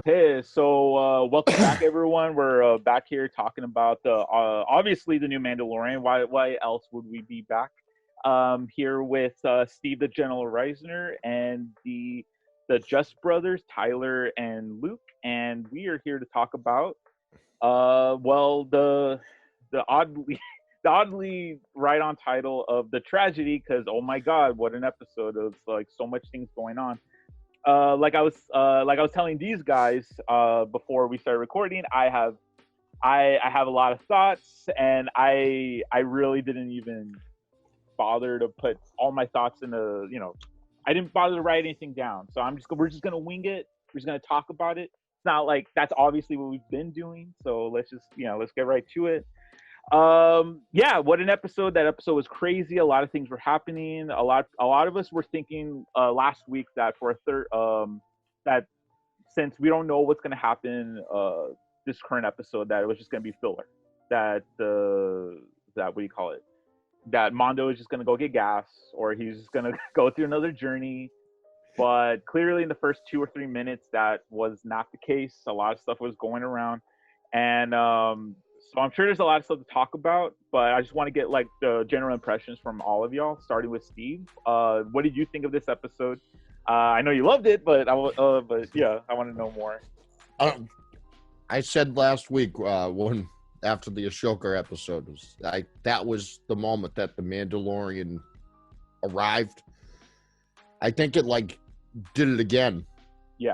Hey, so welcome back, everyone. We're back here talking about the obviously the new Mandalorian. Why else would we be back? Here with Steve, the General Reisner, and the Just brothers, Tyler and Luke, and we are here to talk about the oddly the oddly right on title of the tragedy, because oh my god, what an episode of like so much things going on. Like I was telling these guys before we started recording, I have a lot of thoughts, and I really didn't even bother to put all my thoughts in I didn't bother to write anything down. So we're just gonna wing it. We're just gonna talk about it. It's not like that's obviously what we've been doing. So let's get right to it. Yeah, what an episode. That episode was crazy. A lot of things were happening. A lot of us were thinking last week that for a third that since we don't know what's going to happen this current episode, that it was just going to be filler. That what do you call it, that Mondo is just going to go get gas, or he's just going to go through another journey. But clearly in the first 2 or 3 minutes that was not the case. A lot of stuff was going around, and so I'm sure there's a lot of stuff to talk about, but I just want to get like the general impressions from all of y'all, starting with Steve. What did you think of this episode? I know you loved it, but yeah, I want to know more. I said last week when after the Ashoka episode that was the moment that the Mandalorian arrived. I think it like did it again. Yeah.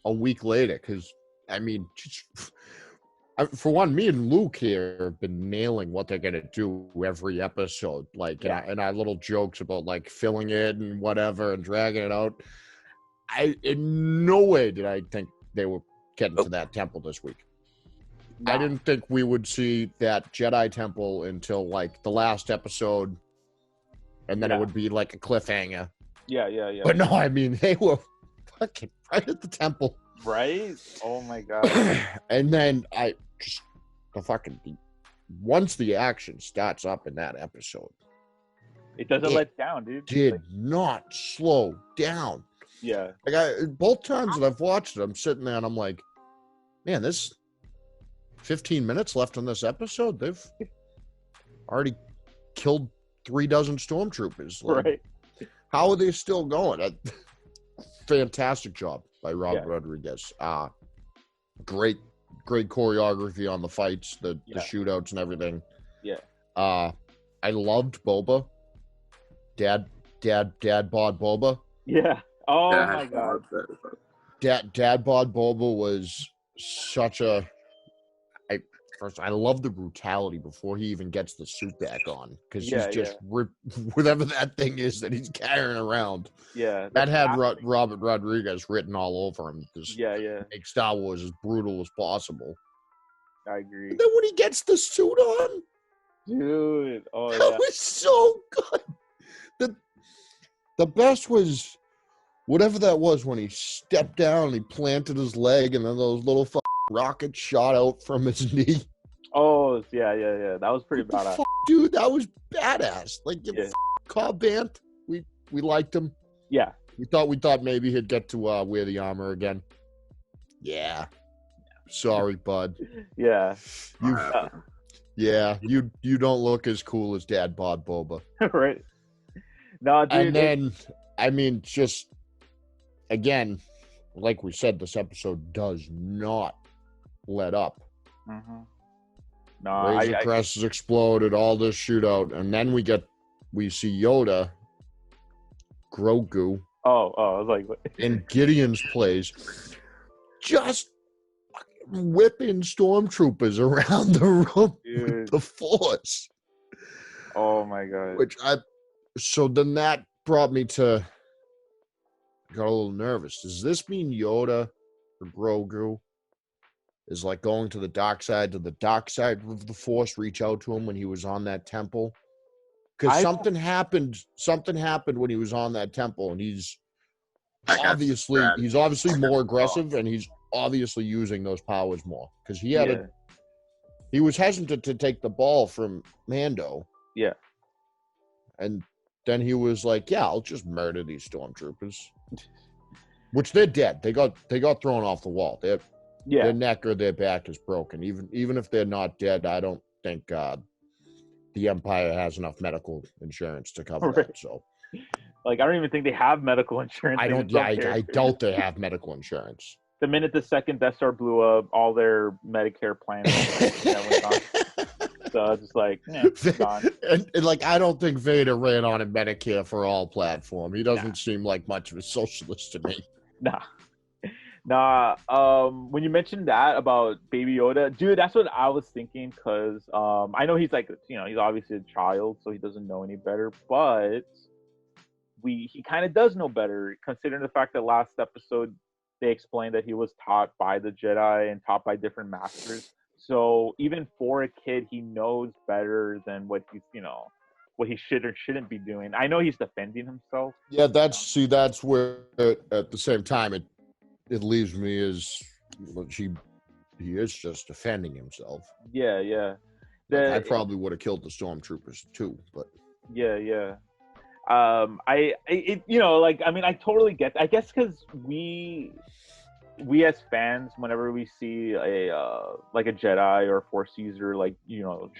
A week later, because I mean. For one, me and Luke here have been nailing what they're gonna do every episode, like and our little jokes about like filling it and whatever and dragging it out. In no way did I think they were getting to that temple this week. No. I didn't think we would see that Jedi temple until like the last episode, and then it would be like a cliffhanger. Yeah. But no, I mean they were fucking right at the temple. Right? Oh my god. And then once the action starts up in that episode, it doesn't let down, dude. Did not slow down. Yeah. Like both times that I've watched it, I'm sitting there and I'm like, man, there's 15 minutes left on this episode. They've already killed 36 stormtroopers. Like, right. How are they still going? Fantastic job by Robert Rodriguez. Great choreography on the fights, the shootouts and everything. Yeah. I loved Boba. Dad bod Boba. Yeah. Oh my god. Dad bod Boba was such a. I love the brutality before he even gets the suit back on, because he's just whatever that thing is that he's carrying around. Yeah, that had Robert Rodriguez written all over him. Just make Star Wars as brutal as possible. I agree. And then when he gets the suit on, dude, that was so good. The best was whatever that was when he stepped down and he planted his leg, and then those little rockets shot out from his knee. Oh, yeah. That was pretty badass. Dude, that was badass. Like, Cobb Vanth, we liked him. Yeah. We thought maybe he'd get to wear the armor again. Yeah. Sorry, bud. Yeah. You don't look as cool as Dad bod Boba. Right. No, dude. And then, I mean, just, again, like we said, this episode does not let up. Mm-hmm. No, Razor Crests exploded, all this shootout, and then we see Yoda, Grogu. Oh, I was like, what? In Gideon's place, just whipping stormtroopers around the room with the Force. Oh my god! So then that brought me to. Got a little nervous. Does this mean Yoda or Grogu is like going to the dark side? Did the dark side of the Force reach out to him when he was on that temple? Because something happened when he was on that temple, and he's obviously more aggressive, and he's obviously using those powers more. Because he was hesitant to take the ball from Mando. Yeah. And then he was like, yeah, I'll just murder these stormtroopers. which they're dead. They got thrown off the wall. Yeah. Their neck or their back is broken. Even if they're not dead, I don't think the Empire has enough medical insurance to cover that. So, like, I don't even think they have medical insurance. I don't. Yeah, I doubt they have medical insurance. The minute the second Death Star blew up, all their Medicare plans went on. So it's just like, gone. And like, I don't think Vader ran on a Medicare for all platform. He doesn't seem like much of a socialist to me. Nah. When you mentioned that about Baby Yoda, dude, that's what I was thinking. Because I know he's like, he's obviously a child, so he doesn't know any better. But he kind of does know better, considering the fact that last episode they explained that he was taught by the Jedi and taught by different masters. So even for a kid, he knows better than what he's, what he should or shouldn't be doing. I know he's defending himself. Yeah, that's where at the same time it leaves me as he is just defending himself. Yeah. I probably would have killed the stormtroopers too, but yeah. I totally get. I guess because we as fans, whenever we see a Jedi or a Force user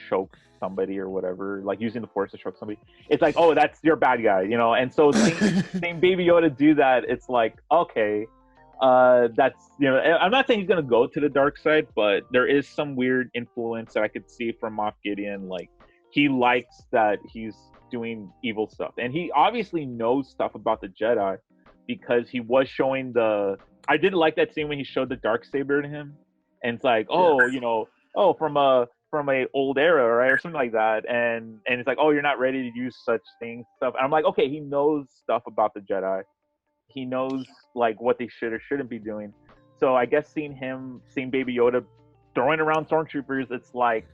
choke somebody or whatever, like using the Force to choke somebody, it's like, oh, that's your bad guy, And so seeing Baby Yoda do that, it's like, okay, that's I'm not saying he's gonna go to the dark side, but there is some weird influence that I could see from Moff Gideon. Like, he likes that he's doing evil stuff, and he obviously knows stuff about the Jedi because he was showing I did like that scene when he showed the Darksaber to him, and it's like, from a old era, right, or something like that, and it's like, oh, you're not ready to use such things, stuff. And I'm like, okay, he knows stuff about the Jedi. He knows like what they should or shouldn't be doing. So I guess seeing Baby Yoda throwing around stormtroopers, it's like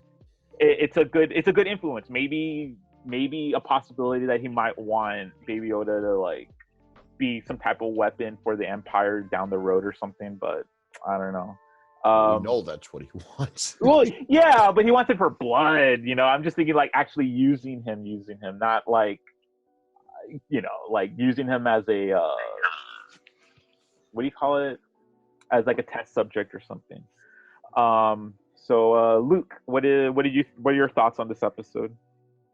it's a good influence. Maybe a possibility that he might want Baby Yoda to like be some type of weapon for the Empire down the road or something, but I don't know. We know that's what he wants. Well, yeah, but he wants it for blood, I'm just thinking like actually using him, not like, like using him as a what do you call it? As like a test subject or something. So Luke, what are your thoughts on this episode?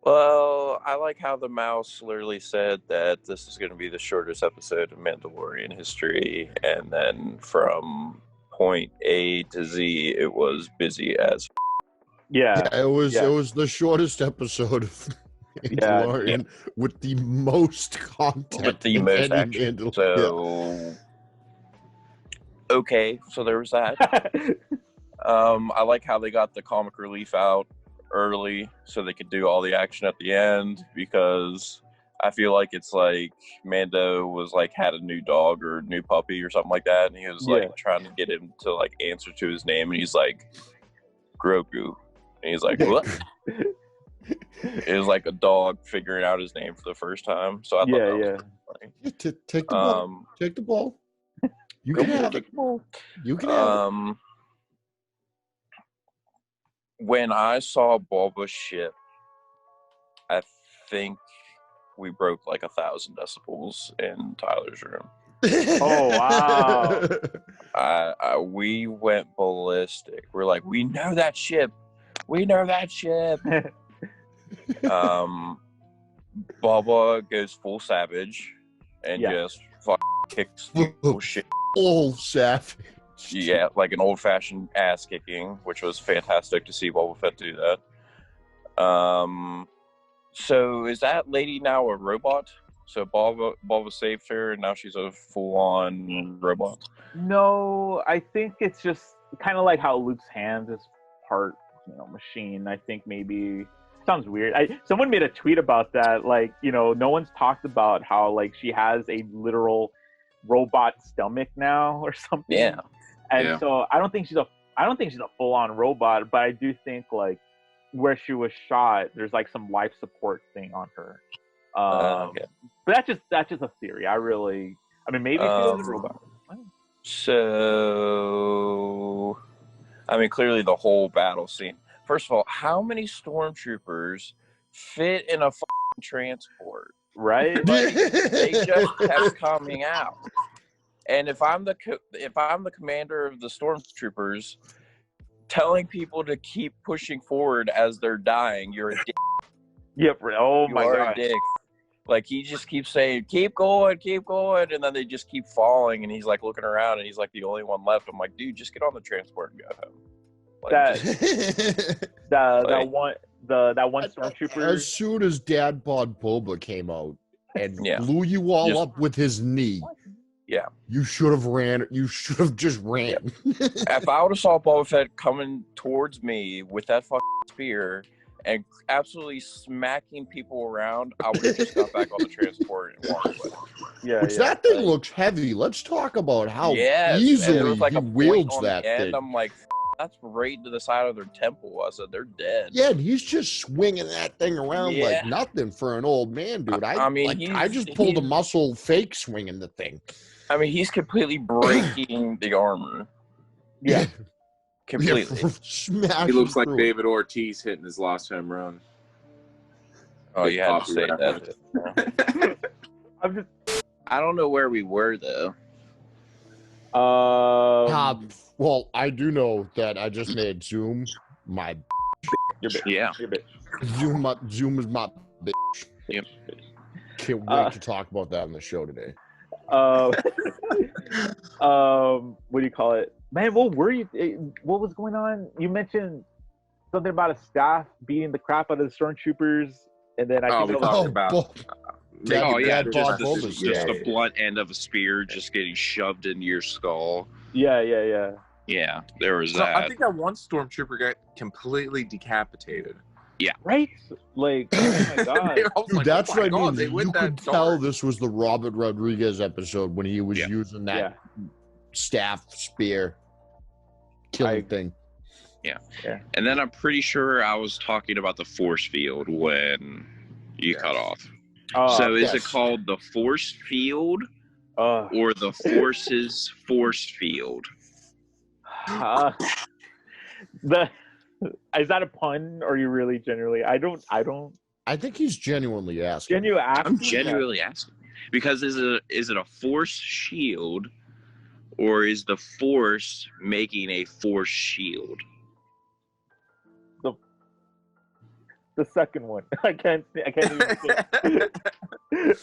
Well, I like how the mouse literally said that this is going to be the shortest episode of Mandalorian history, and then from point A to Z, it was busy as. Yeah, it was the shortest episode of Mandalorian with the most content. With the most action. So, okay, so there was that. I like how they got the comic relief out early so they could do all the action at the end, because I feel like it's like Mando was like had a new dog or new puppy or something like that, and he was like trying to get him to like answer to his name, and he's like Grogu, and he's like, what? It was like a dog figuring out his name for the first time. So I thought that was funny. Take the ball. Take the ball. You can have it. You can have it. When I saw Bulba's ship, I think we broke like 1,000 decibels in Tyler's room. Oh wow! We went ballistic. We're like, we know that ship. We know that ship. Bulba goes full savage and just kicks shit. Full savage. Yeah, like an old-fashioned ass kicking, which was fantastic to see Boba Fett do that. So is that lady now a robot? So Bulba saved her, and now she's a full-on robot? No, I think it's just kind of like how Luke's hands is part, machine. I think maybe sounds weird. Someone made a tweet about that. Like, no one's talked about how like she has a literal robot stomach now or something. Yeah. And so I don't think she's a full-on robot, but I do think like where she was shot, there's like some life support thing on her. But that's just a theory. Maybe she was a robot. So, clearly the whole battle scene. First of all, how many stormtroopers fit in a transport? Right? Like, they just kept coming out. And if I'm the commander of the stormtroopers, telling people to keep pushing forward as they're dying, you're a dick. Yep. Oh You my are god. a dick. Like, he just keeps saying, keep going, and then they just keep falling, and he's like looking around, and he's like the only one left. I'm like, dude, just get on the transport and go home. Like, That one stormtrooper. As soon as Dad Bod Boba came out and Yeah. blew you all up with his knee, yeah, you should have ran. You should have just ran. if I would have saw Boba Fett coming towards me with that fucking spear and absolutely smacking people around, I would have just got back on the transport and walked away. Yeah, Which that thing looks heavy. Let's talk about how Yes, and easily there was like he a point wields on that the end. thing. I'm like, that's right to the side of their temple. I said, they're dead. Yeah, and he's just swinging that thing around Yeah. like nothing for an old man, dude. I mean, I just pulled a muscle fake swinging the thing. I mean, he's completely breaking the armor. Yeah. Completely. Smash He looks like through. David Ortiz hitting his last home run. Oh, you had to say Copyright. that. I'm just. I don't know where we were, though. Well, I do know that I just made Zoom my Your bitch. Yeah. Your bitch. Zoom is my bitch. Yep. Can't wait to talk about that on the show today. What do you call it, man? What were you? What was going on? You mentioned something about a staff beating the crap out of the stormtroopers, and then I Oh, think we it was- talked about. Oh, yeah, Dad just Bod Boba's the dead. blunt end of a spear just getting shoved into your skull. yeah. Yeah, there was So that. I think that one stormtrooper got completely decapitated. Right? Like, oh my god. I was Dude, like, that's oh my what I God, mean. they went You that could tell dark. this was the Robert Rodriguez episode when he was Yeah. using that Yeah. staff spear killing thing. And then I'm pretty sure I was talking about the force field when you Yes. cut off. Oh, So is yes. it called the force field or the force's force field? Is that a pun, or you really genuinely? I don't. I think he's genuinely asking. Genuine. I'm genuinely asking because is it a force shield or is the force making a force shield? The second one. I can't even say.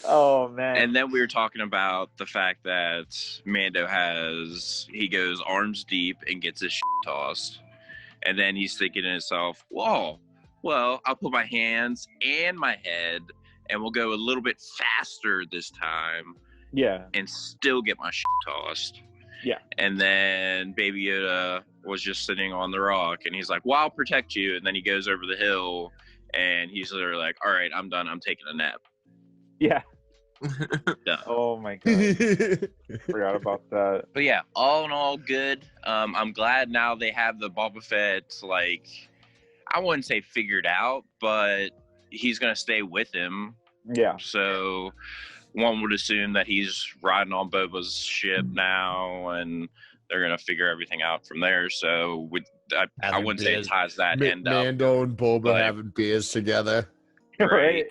Oh man. And then we were talking about the fact that Mando he goes arms deep and gets his shit tossed. And then he's thinking to himself, whoa, well, I'll put my hands and my head and we'll go a little bit faster this time Yeah. and still get my shit tossed. Yeah. And then Baby Yoda was just sitting on the rock and he's like, well, I'll protect you. And then he goes over the hill and he's literally like, all right, I'm done. I'm taking a nap. Yeah. Done. Oh my god. Forgot about that. But yeah, all in all, good. I'm glad now they have the Boba Fett, like, I wouldn't say figured out, but he's going to stay with him. Yeah. So one would assume that he's riding on Boba's ship now, and they're going to figure everything out from there. So I wouldn't say it ties that end up. Mando and Boba but- having beers together. Right.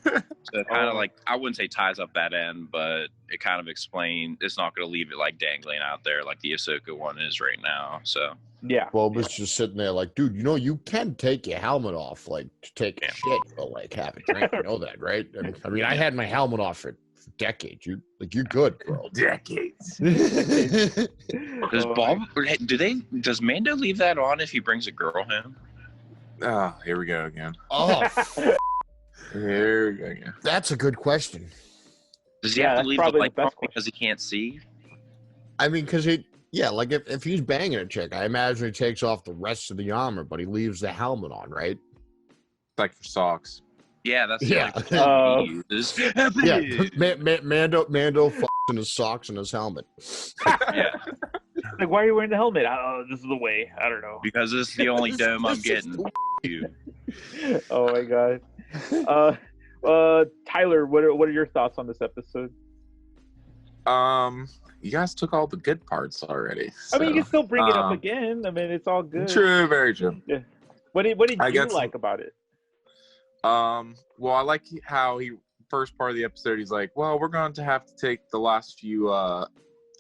So kind of like, I wouldn't say ties up that end, but it kind of explains, it's not going to leave it like dangling out there like the Ahsoka one is right now. So Yeah. Boba's just sitting there like, dude, you can take your helmet off, like, to take a shit or, like, have a drink. You know that, right? I mean, I had my helmet off for decades. You're good, bro. Decades. does Oh, does Mando leave that on if he brings a girl home? Oh, here we go again. Oh, Here we go again. that's a good question. Does he Yeah, have to that's leave the probably light the on best because he can't see? I mean, because like if he's banging a chick, I imagine he takes off the rest of the armor, but he leaves the helmet on, right? Like for socks. Yeah, that's Yeah. the only thing he uses. Yeah, Mando fucks in his socks and his helmet. Yeah, like, why are you wearing the helmet? Oh, this is the way. I don't know. because this is the only dome I'm getting. You. Oh my god. Tyler, what are your thoughts on this episode? You guys took all the good parts already. I mean, you can still bring it up um, again. I mean, it's all good. True, very true. What did I you guess- like about it? Well, I like how first part of the episode, he's like, well, we're going to have to take the last few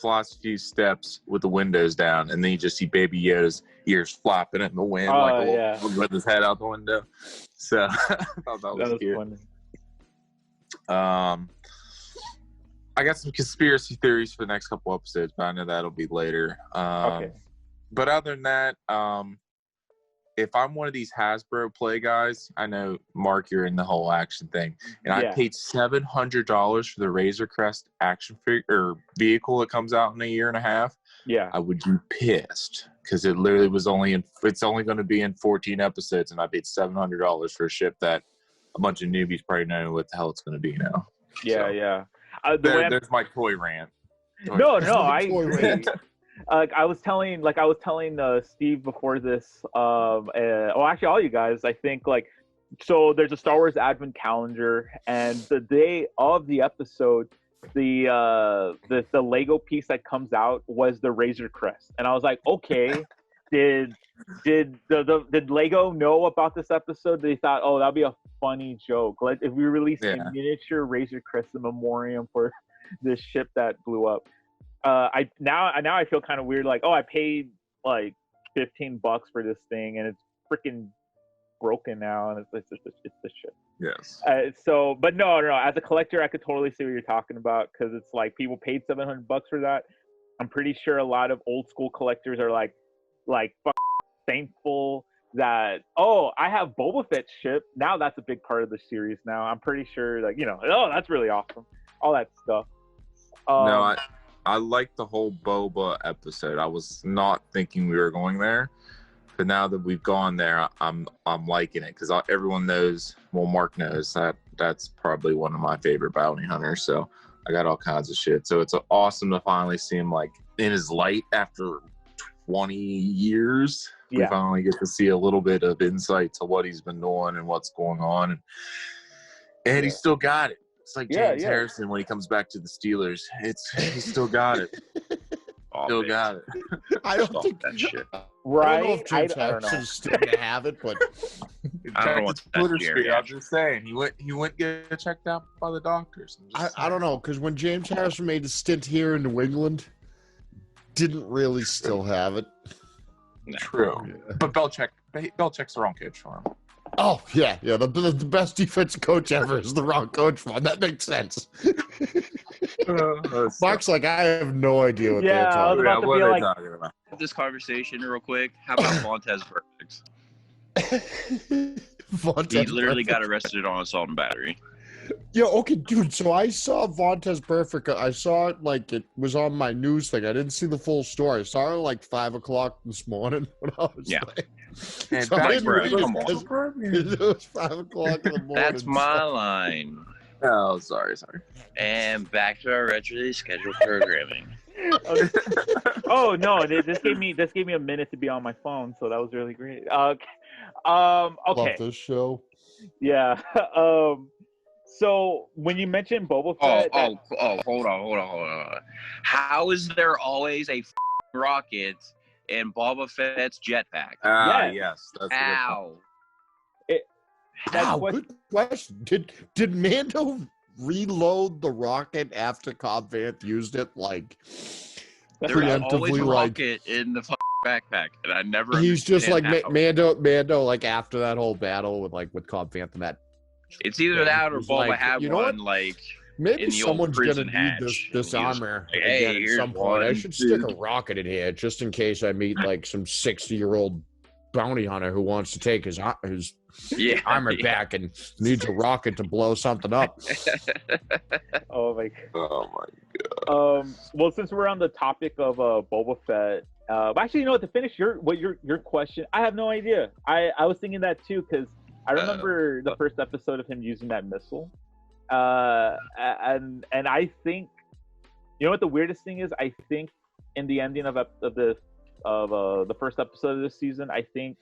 flies a few steps with the windows down, and then you just see Baby Yoda's ears flapping in the wind, with his head out the window. So I thought that was cute. Funny. I got some conspiracy theories for the next couple episodes, but I know that'll be later. Okay. But other than that, if I'm one of these Hasbro play guys, I know, Mark, you're in the whole action thing, and I paid $700 for the Razor Crest action figure or vehicle that comes out in a year and a half. Yeah, I would be pissed because it literally was it's only going to be in 14 episodes, and I paid $700 for a ship that a bunch of newbies probably know what the hell it's going to be now. Yeah. There's my toy rant. No, I agree. I was telling Steve before this. Actually, all you guys. I think so. There's a Star Wars Advent calendar, and the day of the episode, the Lego piece that comes out was the Razor Crest, and I was like, okay, did Lego know about this episode? They thought, oh, that'd be a funny joke. Like if we released a miniature Razor Crest in memoriam for this ship that blew up. I feel kind of weird. Like, oh, I paid like $15 for this thing, and it's freaking broken now, and it's the ship. Yes. But no. As a collector, I could totally see what you're talking about, because it's like people paid $700 for that. I'm pretty sure a lot of old school collectors are like thankful that, oh, I have Boba Fett's ship now. That's a big part of the series now. I'm pretty sure, oh, that's really awesome. All that stuff. No, I like the whole Boba episode. I was not thinking we were going there, but now that we've gone there, I'm liking it, because everyone knows. Well, Mark knows that's probably one of my favorite bounty hunters. So I got all kinds of shit. So it's awesome to finally see him like in his light after 20 years. We finally get to see a little bit of insight to what he's been doing and what's going on, and he still got it. It's like James Harrison when he comes back to the Steelers. He still got it. Still got it. I don't think that shit. Right? I don't know if James Harrison's still gonna have it, but I don't know what's Twitter street. I'm just saying he went get checked out by the doctors. I don't know, because when James Harrison made a stint here in New England, didn't really still have it. True, but Belichick's the wrong coach for him. Oh, yeah. The best defensive coach ever is the wrong coach for him. That makes sense. Mark's like, I have no idea what they're talking about. What are they talking about? This conversation real quick. How about Vontez Perfect? He literally got arrested on assault and battery. Yeah, okay, dude. So I saw Vontez Perfect. I saw it like it was on my news thing. I didn't see the full story. I saw it like 5 o'clock this morning when I was like, and so come on. It was 5 o'clock in the morning. That's my line. Oh, sorry. And back to our regularly scheduled programming. Oh no! This gave me a minute to be on my phone, so that was really great. Okay. Love this show. Yeah. So when you mentioned Boba Fett, hold on. How is there always a rocket in Boba Fett's jetpack? Yes. That's Ow. Good question. Did Mando reload the rocket after Cobb Vanth used it? Like, there was always a rocket in the backpack, and I never. He's just like Mando. Like after that whole battle with Cobb Vanth and that. It's either that or Boba had one. Like maybe in the someone's old gonna hatch, need this armor hey, at some point. I should stick a rocket in here just in case I meet like some 60-year-old bounty hunter who wants to take his armor back and needs a rocket to blow something up. Oh my god. Well, since we're on the topic of Boba Fett, actually, you know what? To finish your question, I have no idea. I was thinking that too, because I remember the first episode of him using that missile, and I think, you know what the weirdest thing is? I think in the ending of the first episode of this season, I think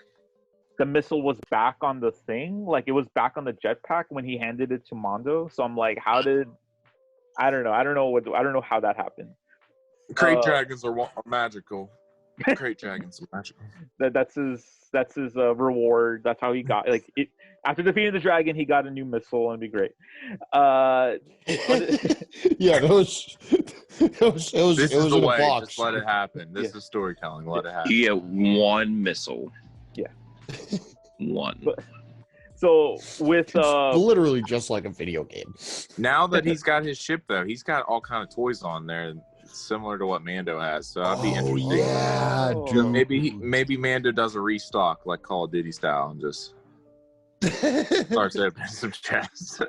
the missile was back on the thing, like it was back on the jetpack when he handed it to Mando. So I'm like, I don't know how that happened. Crate dragons are magical. Great dragon, so magical. That's his reward. That's how he got like it. After defeating the dragon, he got a new missile and it'd be great. Yeah, it was This is in the a way. box. Just let it happen. This is storytelling. Let it happen. You get one missile. Yeah. One. So with literally just like a video game. Now that he's got his ship, though, he's got all kind of toys on there, similar to what Mando has. So I'd be interested. Yeah, Oh. dude. Maybe Mando does a restock like Call of Duty style and just starts opening some chests.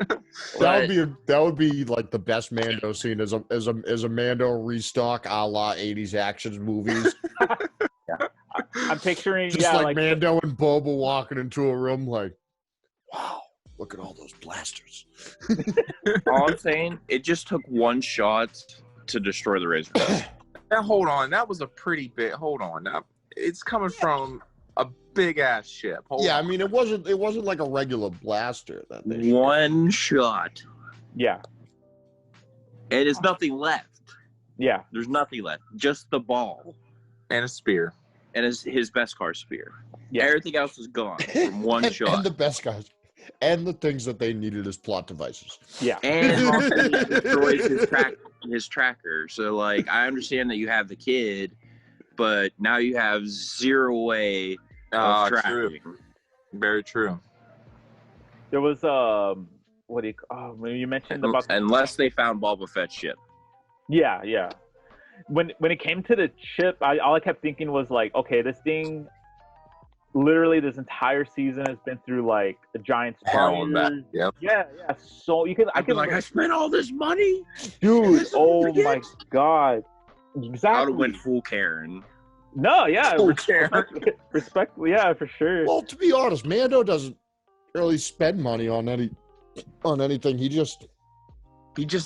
That would be like the best Mando scene as a Mando restock a la 80s action movies. I'm picturing Just like Mando and Boba walking into a room like, wow, look at all those blasters. All I'm saying, it just took one shot to destroy the Razor Crest. Now hold on, that was a pretty big. Hold on, now it's coming from a big ass ship. Hold on. I mean it wasn't like a regular blaster that they One shot. Yeah. And there's nothing left. Yeah. There's nothing left. Just the ball. And a spear. And his Beskar spear. Yeah. Everything else was gone from one shot. And the best guys. And the things that they needed as plot devices. Yeah. And also he destroys his tracker. So, like, I understand that you have the kid, but now you have zero way of tracking. True. Very true. There was what do you? Oh, when you mentioned about Unless they found Boba Fett's ship. Yeah, yeah. When it came to the chip, all I kept thinking was like, okay, this thing, literally this entire season has been through like a giant Hell spider. back. Yep. Yeah, yeah. So you can, I can I spent all this money, dude. Oh forget. my god. I would Exactly. have went full Karen. No, yeah. Full Karen. Respectfully, yeah, for sure. Well, to be honest, Mando doesn't really spend money on anything. He just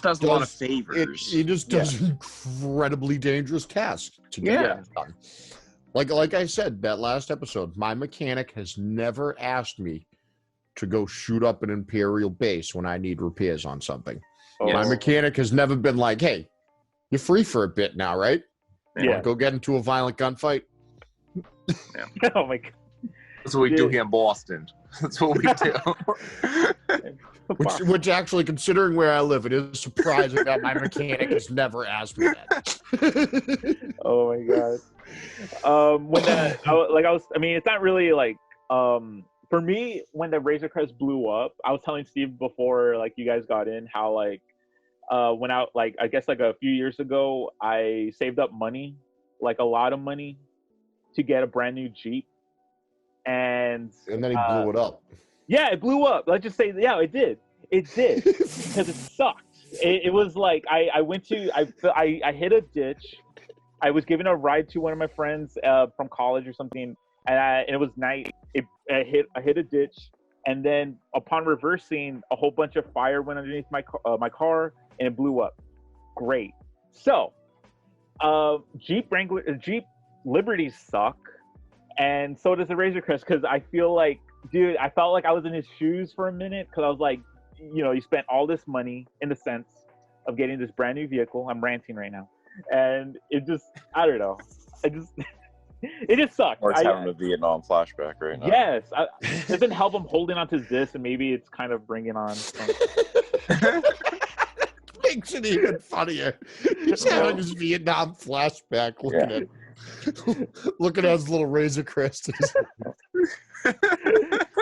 does a lot of favors. He just does incredibly dangerous tasks to get it done. Like I said, that last episode, my mechanic has never asked me to go shoot up an Imperial base when I need repairs on something. Oh. My mechanic has never been like, hey, you're free for a bit now, right? Yeah. Go get into a violent gunfight. Oh my god. That's what we do here in Boston. That's what we do. Which actually, considering where I live, it is surprising that my mechanic has never asked me that. Oh my god. I mean, it's not really like, for me, when the Razor Crest blew up, I was telling Steve before, like, you guys got in, how, like, when I guess, like, a few years ago, I saved up money, like, a lot of money, to get a brand new Jeep. And then he blew it up. Yeah, it blew up. Let's just say, yeah, it did. It did. Because it sucked. It was like, I hit a ditch. I was given a ride to one of my friends from college or something, and it was night. I hit a ditch, and then upon reversing, a whole bunch of fire went underneath my car, and it blew up. Great. So, Jeep Liberties suck, and so does the Razor Crest, because I feel like, dude, I felt like I was in his shoes for a minute, because I was like, you spent all this money in the sense of getting this brand new vehicle. I'm ranting right now. And it just, I don't know. It just sucks. Or it's having a Vietnam flashback right now. Yes. It doesn't help him holding on to this, and maybe it's kind of bringing on some... Makes it even funnier. He's having his Vietnam flashback looking at his little Razor Crest.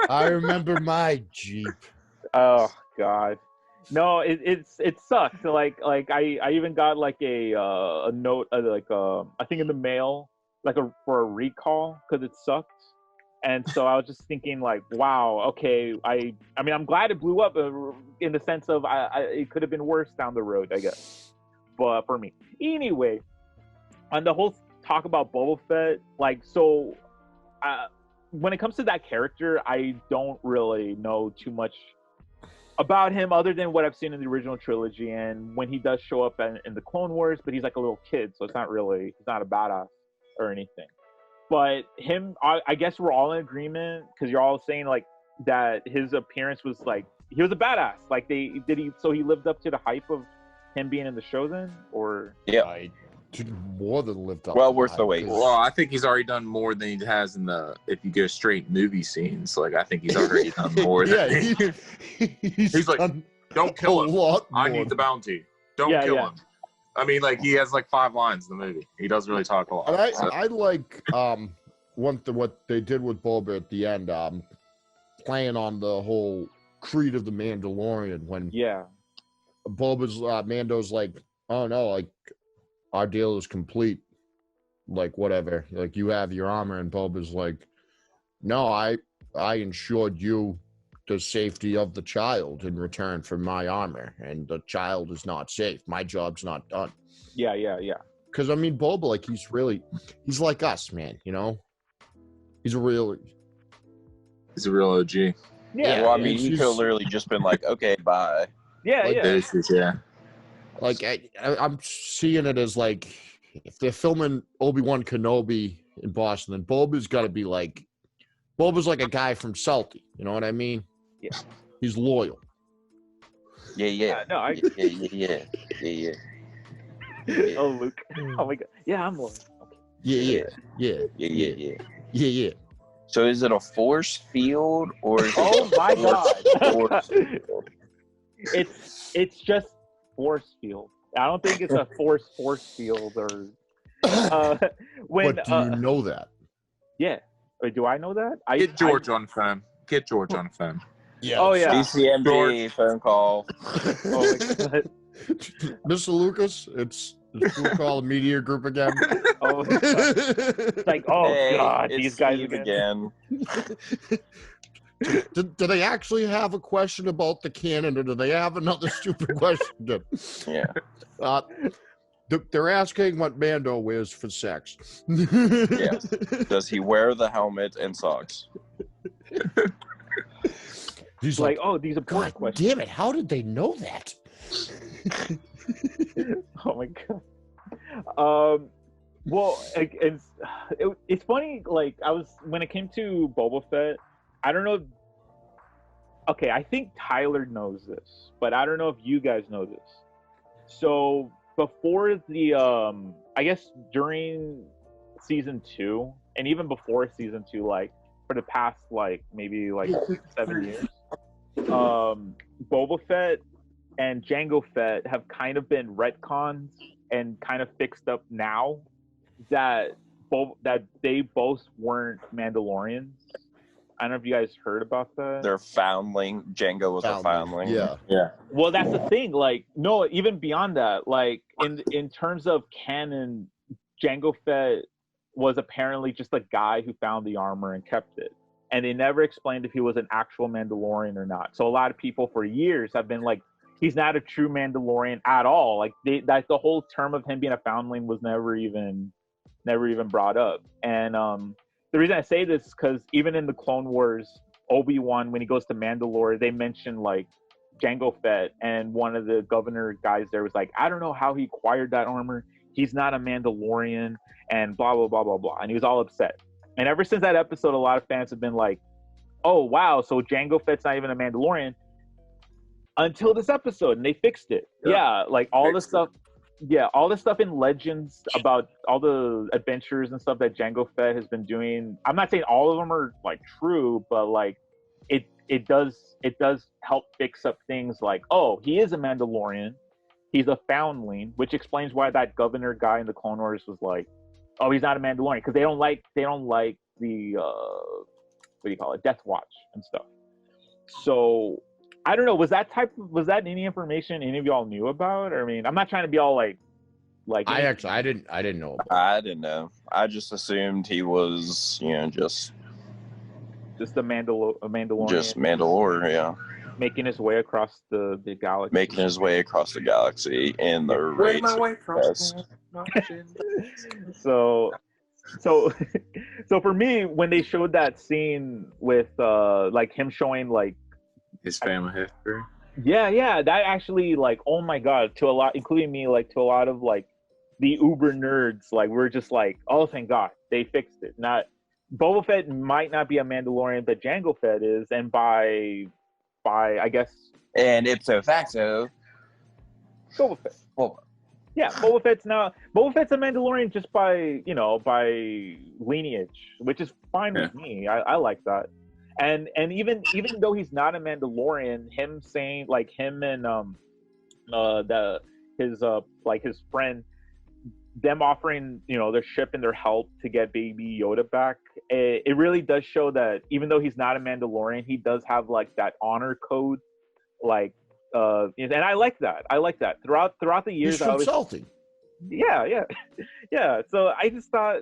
I remember my Jeep. Oh God, no! It sucks. Like I even got like a note I think in the mail for a recall because it sucked, and so I was just thinking like, wow, okay. I mean, I'm glad it blew up in the sense of it could have been worse down the road, I guess. But for me, anyway, on the whole talk about Boba Fett, like so. When it comes to that character, I don't really know too much about him other than what I've seen in the original trilogy and when he does show up in the Clone Wars, but he's like a little kid, so he's not a badass or anything. But him, I guess we're all in agreement because you're all saying like that his appearance was like, he was a badass. Like so he lived up to the hype of him being in the show then? Or Yeah. more than lived up. Well to worth hype, the wait. 'cause- Well, I think he's already done more than he has in the. If you go straight movie scenes, like I think he's already done more. yeah, Than he's like, done don't kill a him. lot I more need the than- bounty. Don't Yeah, kill yeah. him. I mean, like he has like 5 lines in the movie. He doesn't really talk a lot. And so- I like what they did with Boba at the end, playing on the whole creed of the Mandalorian when Yeah. Boba's Mando's like, oh no, like our deal is complete, like whatever, like you have your armor, and Boba's like, no, I ensured you the safety of the child in return for my armor, and the child is not safe. My job's not done. Yeah. Because I mean, Boba, like he's like us, man. You know, he's a real. He's a real OG. Yeah. Well, I mean, he he's- could have literally just been like, okay, bye. Yeah. Like Yeah. Yeah. Like I'm seeing it as like if they're filming Obi-Wan Kenobi in Boston, then Boba's got to be like Boba's like a guy from Salty. You know what I mean? Yeah. He's loyal. Yeah. No, I. Yeah. Oh, Luke. Oh my God. Yeah, I'm loyal. Yeah. So is it a force field or? Is Oh it my a God. force field? It's just force field. I don't think it's a force field or when But do you know that? yeah. Wait, do I know that? Get George on phone. Get George on phone. Yeah. Oh, yeah. BCMG phone call. Oh my God. Mr. Lucas, it's True Call Media Group again. Oh, it's like, oh Hey, God, it's these guys Steve again. Do they actually have a question about the canon, or do they have another stupid question? Yeah. They're asking what Mando wears for sex. Yes. Does he wear the helmet and socks? He's Like, like, oh, these God important questions. damn it! How did they know that? Oh my God. Well, it's funny. Like when it came to Boba Fett, I don't know. Okay, I think Tyler knows this, but I don't know if you guys know this. So before the, I guess during season 2, and even before season 2, like for the past maybe 7 years, Boba Fett and Jango Fett have kind of been retcons and kind of fixed up now that they both weren't Mandalorians. I don't know if you guys heard about that. They're foundling. Django was a foundling. Yeah. Well, that's the thing. Like, no, even beyond that, like in terms of canon, Jango Fett was apparently just a guy who found the armor and kept it. And they never explained if he was an actual Mandalorian or not. So a lot of people for years have been like, he's not a true Mandalorian at all. Like that the whole term of him being a foundling was never even brought up. And the reason I say this is because even in the Clone Wars, Obi-Wan, when he goes to Mandalore, they mention like Jango Fett, and one of the governor guys there was like, I don't know how he acquired that armor. He's not a Mandalorian, and blah blah blah blah blah. And he was all upset. And ever since that episode, a lot of fans have been like, oh wow, so Jango Fett's not even a Mandalorian. Until this episode, and they fixed it. Yeah, like all the stuff. Yeah, all the stuff in Legends about all the adventures and stuff that Jango Fett has been doing. I'm not saying all of them are like true, but like it does help fix up things like, oh, he is a Mandalorian, he's a foundling, which explains why that governor guy in the Clone Wars was like, oh, he's not a Mandalorian, because they don't like the what do you call it, Death Watch and stuff. So I don't know. Was that any information any of y'all knew about? Or, I mean, I'm not trying to be all like. I didn't know. I didn't know. I just assumed he was, just a Mandalorian. Just Mandalorian, yeah. Making his way across the galaxy. Making his way across the galaxy in the race. So for me, when they showed that scene with like him showing like his family history. Yeah, that actually, like, oh my God, to a lot, including me, like, to a lot of like the uber nerds, like, we're just like, oh, thank God they fixed it. Not Boba Fett might not be a Mandalorian, but Jango Fett is, and by I guess, and ipso facto, Boba Fett. Boba. Yeah, Boba Fett's a Mandalorian just by by lineage, which is fine with me. I like that. And even though he's not a Mandalorian, him saying like him and his friend, them offering their ship and their help to get Baby Yoda back, it really does show that even though he's not a Mandalorian, he does have like that honor code, like and I like that. Throughout the years. He's from Salty. Yeah. So I just thought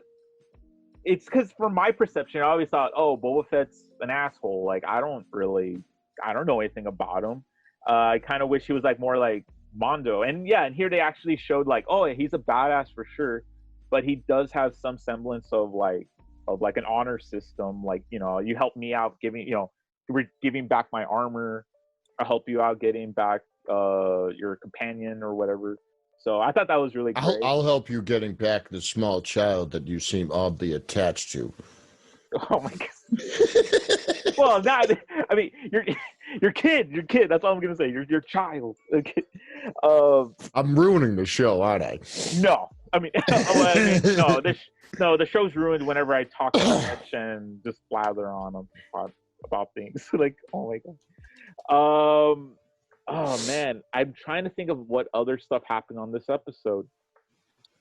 it's because from my perception, I always thought, oh, Boba Fett's an asshole. Like I don't know anything about him. I kind of wish he was like more like Mondo. And here they actually showed like, oh, he's a badass for sure, but he does have some semblance of an honor system. Like you help me out, giving back my armor. I'll help you out getting back your companion or whatever. So I thought that was really great. I'll help you getting back the small child that you seem oddly attached to. Oh my god. Well, I mean, your kid. That's all I'm gonna say. Your child. Okay. I'm ruining the show, aren't I? No, I mean, no. The show's ruined whenever I talk too much and just blather on them about things. Like, oh my god. Oh man, I'm trying to think of what other stuff happened on this episode,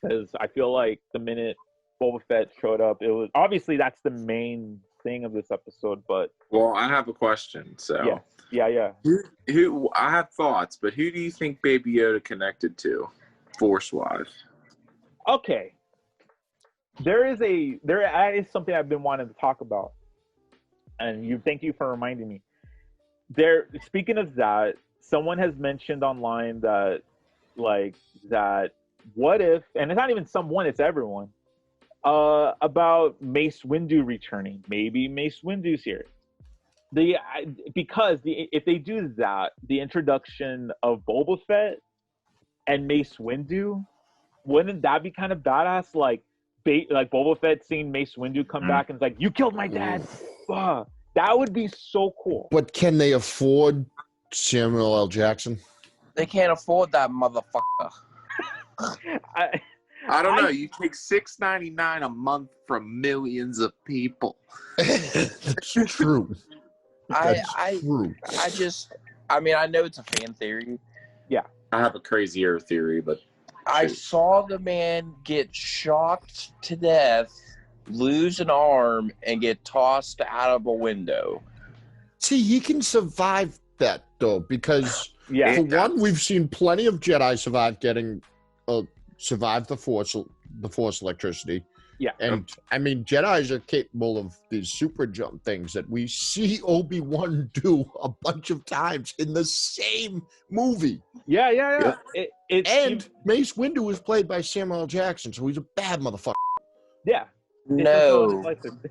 because I feel like the minute Boba Fett showed up, it was obviously that's the main thing of this episode. But well, I have a question. So yeah. Who I have thoughts, but who do you think Baby Yoda connected to, force-wise? Okay, there is something I've been wanting to talk about, and thank you for reminding me. Speaking of that, someone has mentioned online that what if, and it's not even someone, it's everyone, about Mace Windu returning. Maybe Mace Windu's here. If they do that, the introduction of Boba Fett and Mace Windu, wouldn't that be kind of badass? Like Boba Fett seeing Mace Windu come back and it's like, you killed my dad. That would be so cool. But can they afford Samuel L. Jackson? They can't afford that motherfucker. I don't know. You take $6.99 a month from millions of people. That's true. I mean, I know it's a fan theory. Yeah. I have a crazier theory, but I saw the man get shocked to death, lose an arm, and get tossed out of a window. See, he can survive that though, because for one, we've seen plenty of Jedi survive the Force electricity. Yeah, and I mean, Jedis are capable of these super jump things that we see Obi-Wan do a bunch of times in the same movie. Yeah. Mace Windu was played by Samuel L. Jackson, so he's a bad motherfucker. Yeah. No,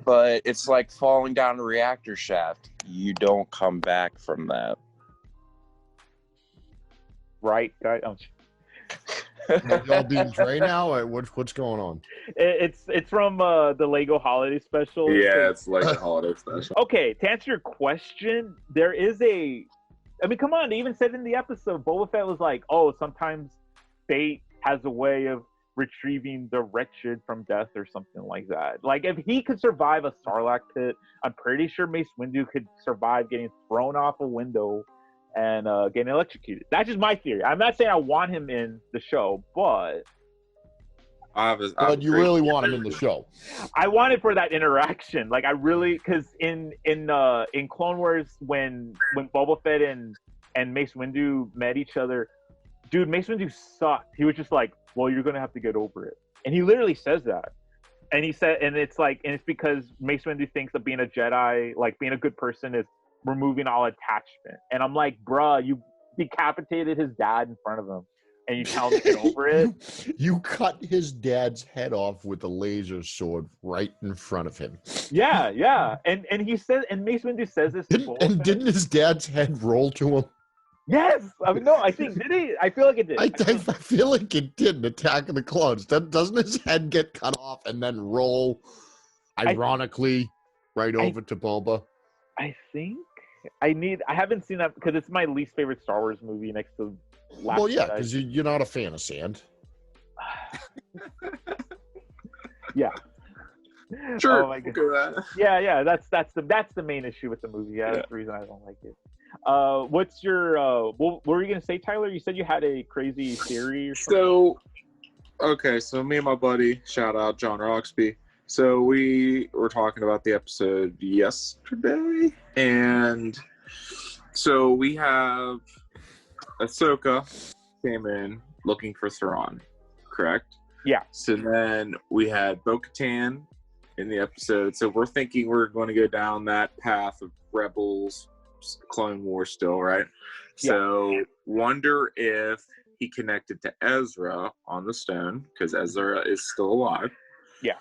but it's like falling down a reactor shaft. You don't come back from that. Right, guy. Y'all being Dre now? Or what's going on? It's from the Lego Holiday Special. Yeah, it's like a holiday special. Okay, to answer your question, there is I mean, come on, they even said in the episode, Boba Fett was like, oh, sometimes fate has a way of retrieving the wretched from death or something like that. Like, if he could survive a Sarlacc pit, I'm pretty sure Mace Windu could survive getting thrown off a window and getting electrocuted. That's just my theory. I'm not saying I want him in the show, but but you really want him in the show. I want it for that interaction. Like, I really, because in Clone Wars, when Boba Fett and Mace Windu met each other, dude, Mace Windu sucked. He was just like, well, you're gonna have to get over it, and he literally says that. And he said, and it's because Mace Windu thinks that being a Jedi, like being a good person, is removing all attachment. And I'm like, bruh, you decapitated his dad in front of him, and you tell him to get over it. You cut his dad's head off with a laser sword right in front of him. Yeah. And he says, and Mace Windu says this. Didn't his dad's head roll to him? Yes. I mean, no, I think, did it? I feel like it did. I feel like it did in Attack of the Clones. Doesn't his head get cut off and then roll, ironically, right over to Boba? I think I haven't seen that because it's my least favorite Star Wars movie next to Last Well, yeah, Jedi. because you're not a fan of sand. Yeah. Sure. Oh my god. Okay. Yeah. That's the main issue with the movie. Yeah, that's the reason I don't like it. What's your what were you gonna say, Tyler? You said you had a crazy theory or something. So, okay, so me and my buddy, shout out John Roxby. So we were talking about the episode yesterday, and so we have Ahsoka came in looking for Thrawn, correct? Yeah. So then we had Bo-Katan in the episode. So we're thinking we're going to go down that path of Rebels, Clone Wars still, right? Yeah. So wonder if he connected to Ezra on the stone, because Ezra is still alive. Yeah.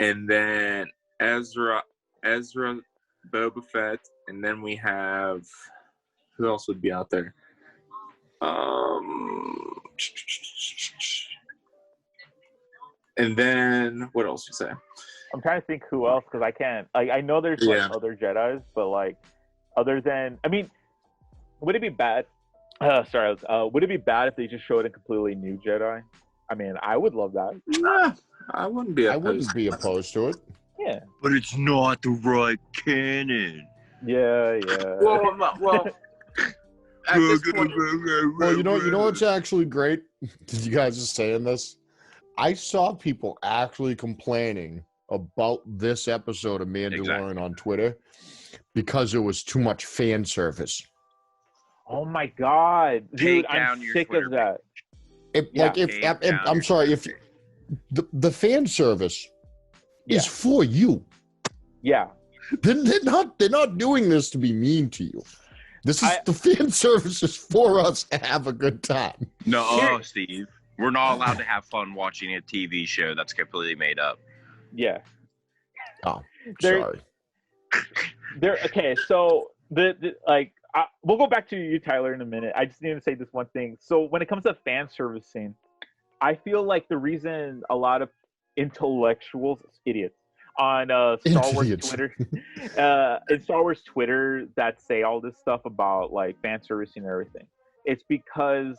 And then Ezra, Boba Fett, and then we have, who else would be out there? And then what else you say? I'm trying to think who else, because I can't. Like, I know there's like Yeah. other Jedis, but like, other than, I mean, would it be bad? Would it be bad if they just showed a completely new Jedi? I mean, I would love that. Nah, I wouldn't be opposed to it. Yeah. But it's not the right canon. Yeah. Well, at this point, Well, you know what's actually great? Did you guys just saying this? I saw people actually complaining about this episode of Mandalorian on Twitter because it was too much fan service. Oh my god, dude, Take down I'm your sick Twitter of that. I'm sorry, if the fan service is for you. Yeah. They're not doing this to be mean to you. The fan service is for us to have a good time. No, Steve. We're not allowed to have fun watching a TV show that's completely made up. Yeah. Oh, sorry. Okay, so we'll go back to you, Tyler, in a minute. I just need to say this one thing. So when it comes to fan servicing, I feel like the reason a lot of intellectuals, idiots, on Star Wars Twitter, in Star Wars Twitter that say all this stuff about like fan servicing and everything, it's because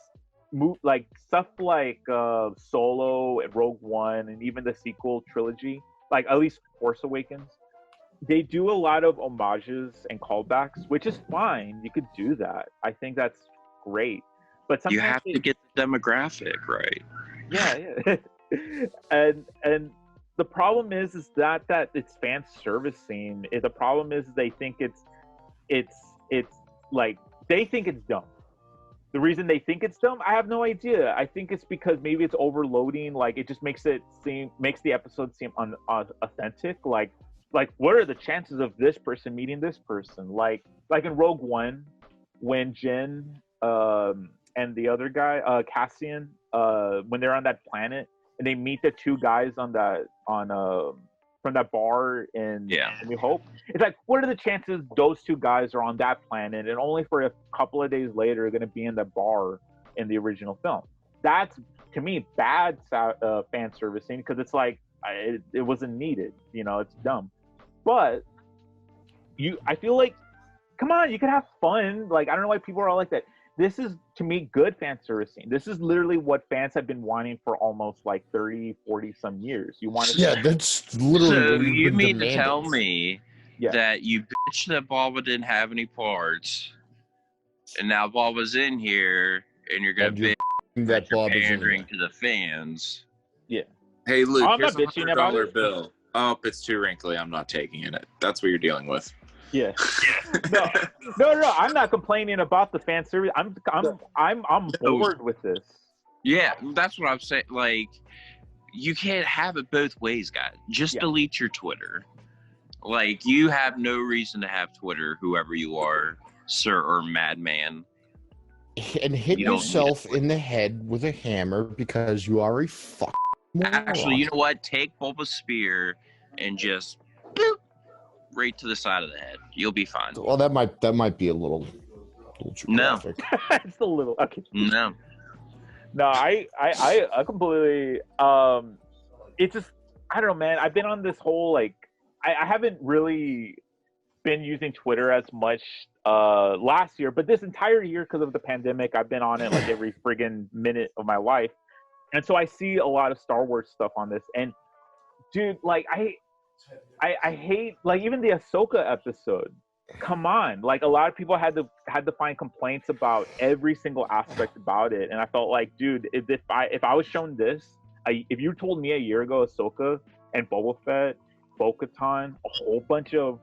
like stuff like Solo and Rogue One and even the sequel trilogy, like at least Force Awakens, they do a lot of homages and callbacks, which is fine. You could do that. I think that's great. But sometimes you have to get the demographic right. Yeah. and the problem is that it's fan servicing. The problem is they think it's like they think it's dumb. The reason they think it's dumb, I have no idea. I think it's because maybe it's overloading. Like it just makes the episode seem unauthentic. Like what are the chances of this person meeting this person? Like in Rogue One, when Jin and the other guy, Cassian, when they're on that planet and they meet the two guys from that bar in New Hope. It's like, what are the chances those two guys are on that planet and only for a couple of days later are going to be in the bar in the original film? That's, to me, bad fan servicing, because it's like, it wasn't needed. It's dumb. But I feel like, come on, you can have fun. Like, I don't know why people are all like that. This is, to me, good fan servicing. This is literally what fans have been wanting for almost like 30, 40 some years. You want to that's literally So what we've you been mean demanding. to tell me that you bitched that Boba didn't have any parts, and now Boba's in here, and you're going to bitch that you're pandering to the fans? Yeah. Hey, Luke, I'm here's not bitching about $100 it. bill. Oh, it's too wrinkly. I'm not taking it. That's what you're dealing with. Yeah. No. I'm not complaining about the fan service. I'm bored with this. Yeah, that's what I'm saying. Like, you can't have it both ways, guys. Just delete your Twitter. Like, you have no reason to have Twitter, whoever you are, sir or madman. And hit yourself in the head with a hammer because you are a fuck. Actually, you know what? Take Bulba's spear and just boop, right to the side of the head. You'll be fine. Well, that might be a little too graphic. It's a little okay. No, I completely. It's just, I don't know, man. I've been on this whole like, I haven't really been using Twitter as much last year, but this entire year because of the pandemic, I've been on it like every friggin' minute of my life. And so I see a lot of Star Wars stuff on this, and dude, like I hate, like, even the Ahsoka episode. Come on, like, a lot of people had to find complaints about every single aspect about it, and I felt like, dude, if I was shown this, if you told me a year ago Ahsoka and Boba Fett, Bo-Katan, a whole bunch of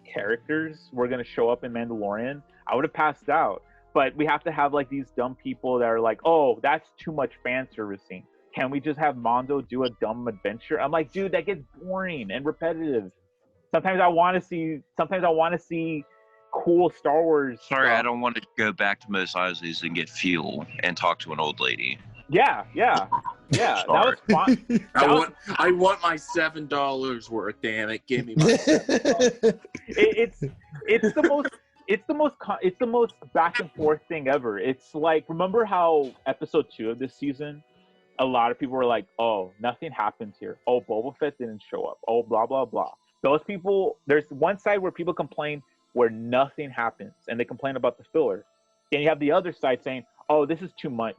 characters were gonna show up in Mandalorian, I would have passed out. But we have to have like these dumb people that are like, oh, that's too much fan servicing. Can we just have Mondo do a dumb adventure? I'm like, dude, that gets boring and repetitive. Sometimes I want to see cool Star Wars Sorry, stuff. I don't want to go back to Mos Eisley's and get fuel and talk to an old lady. Yeah. That was fun. I want my $7 worth. Damn it, give me my. It's the most back and forth thing ever. It's like, remember how episode 2 of this season, a lot of people were like, oh, nothing happens here. Oh, Boba Fett didn't show up. Oh, blah, blah, blah. Those people, there's one side where people complain where nothing happens, and they complain about the filler. Then you have the other side saying, oh, this is too much.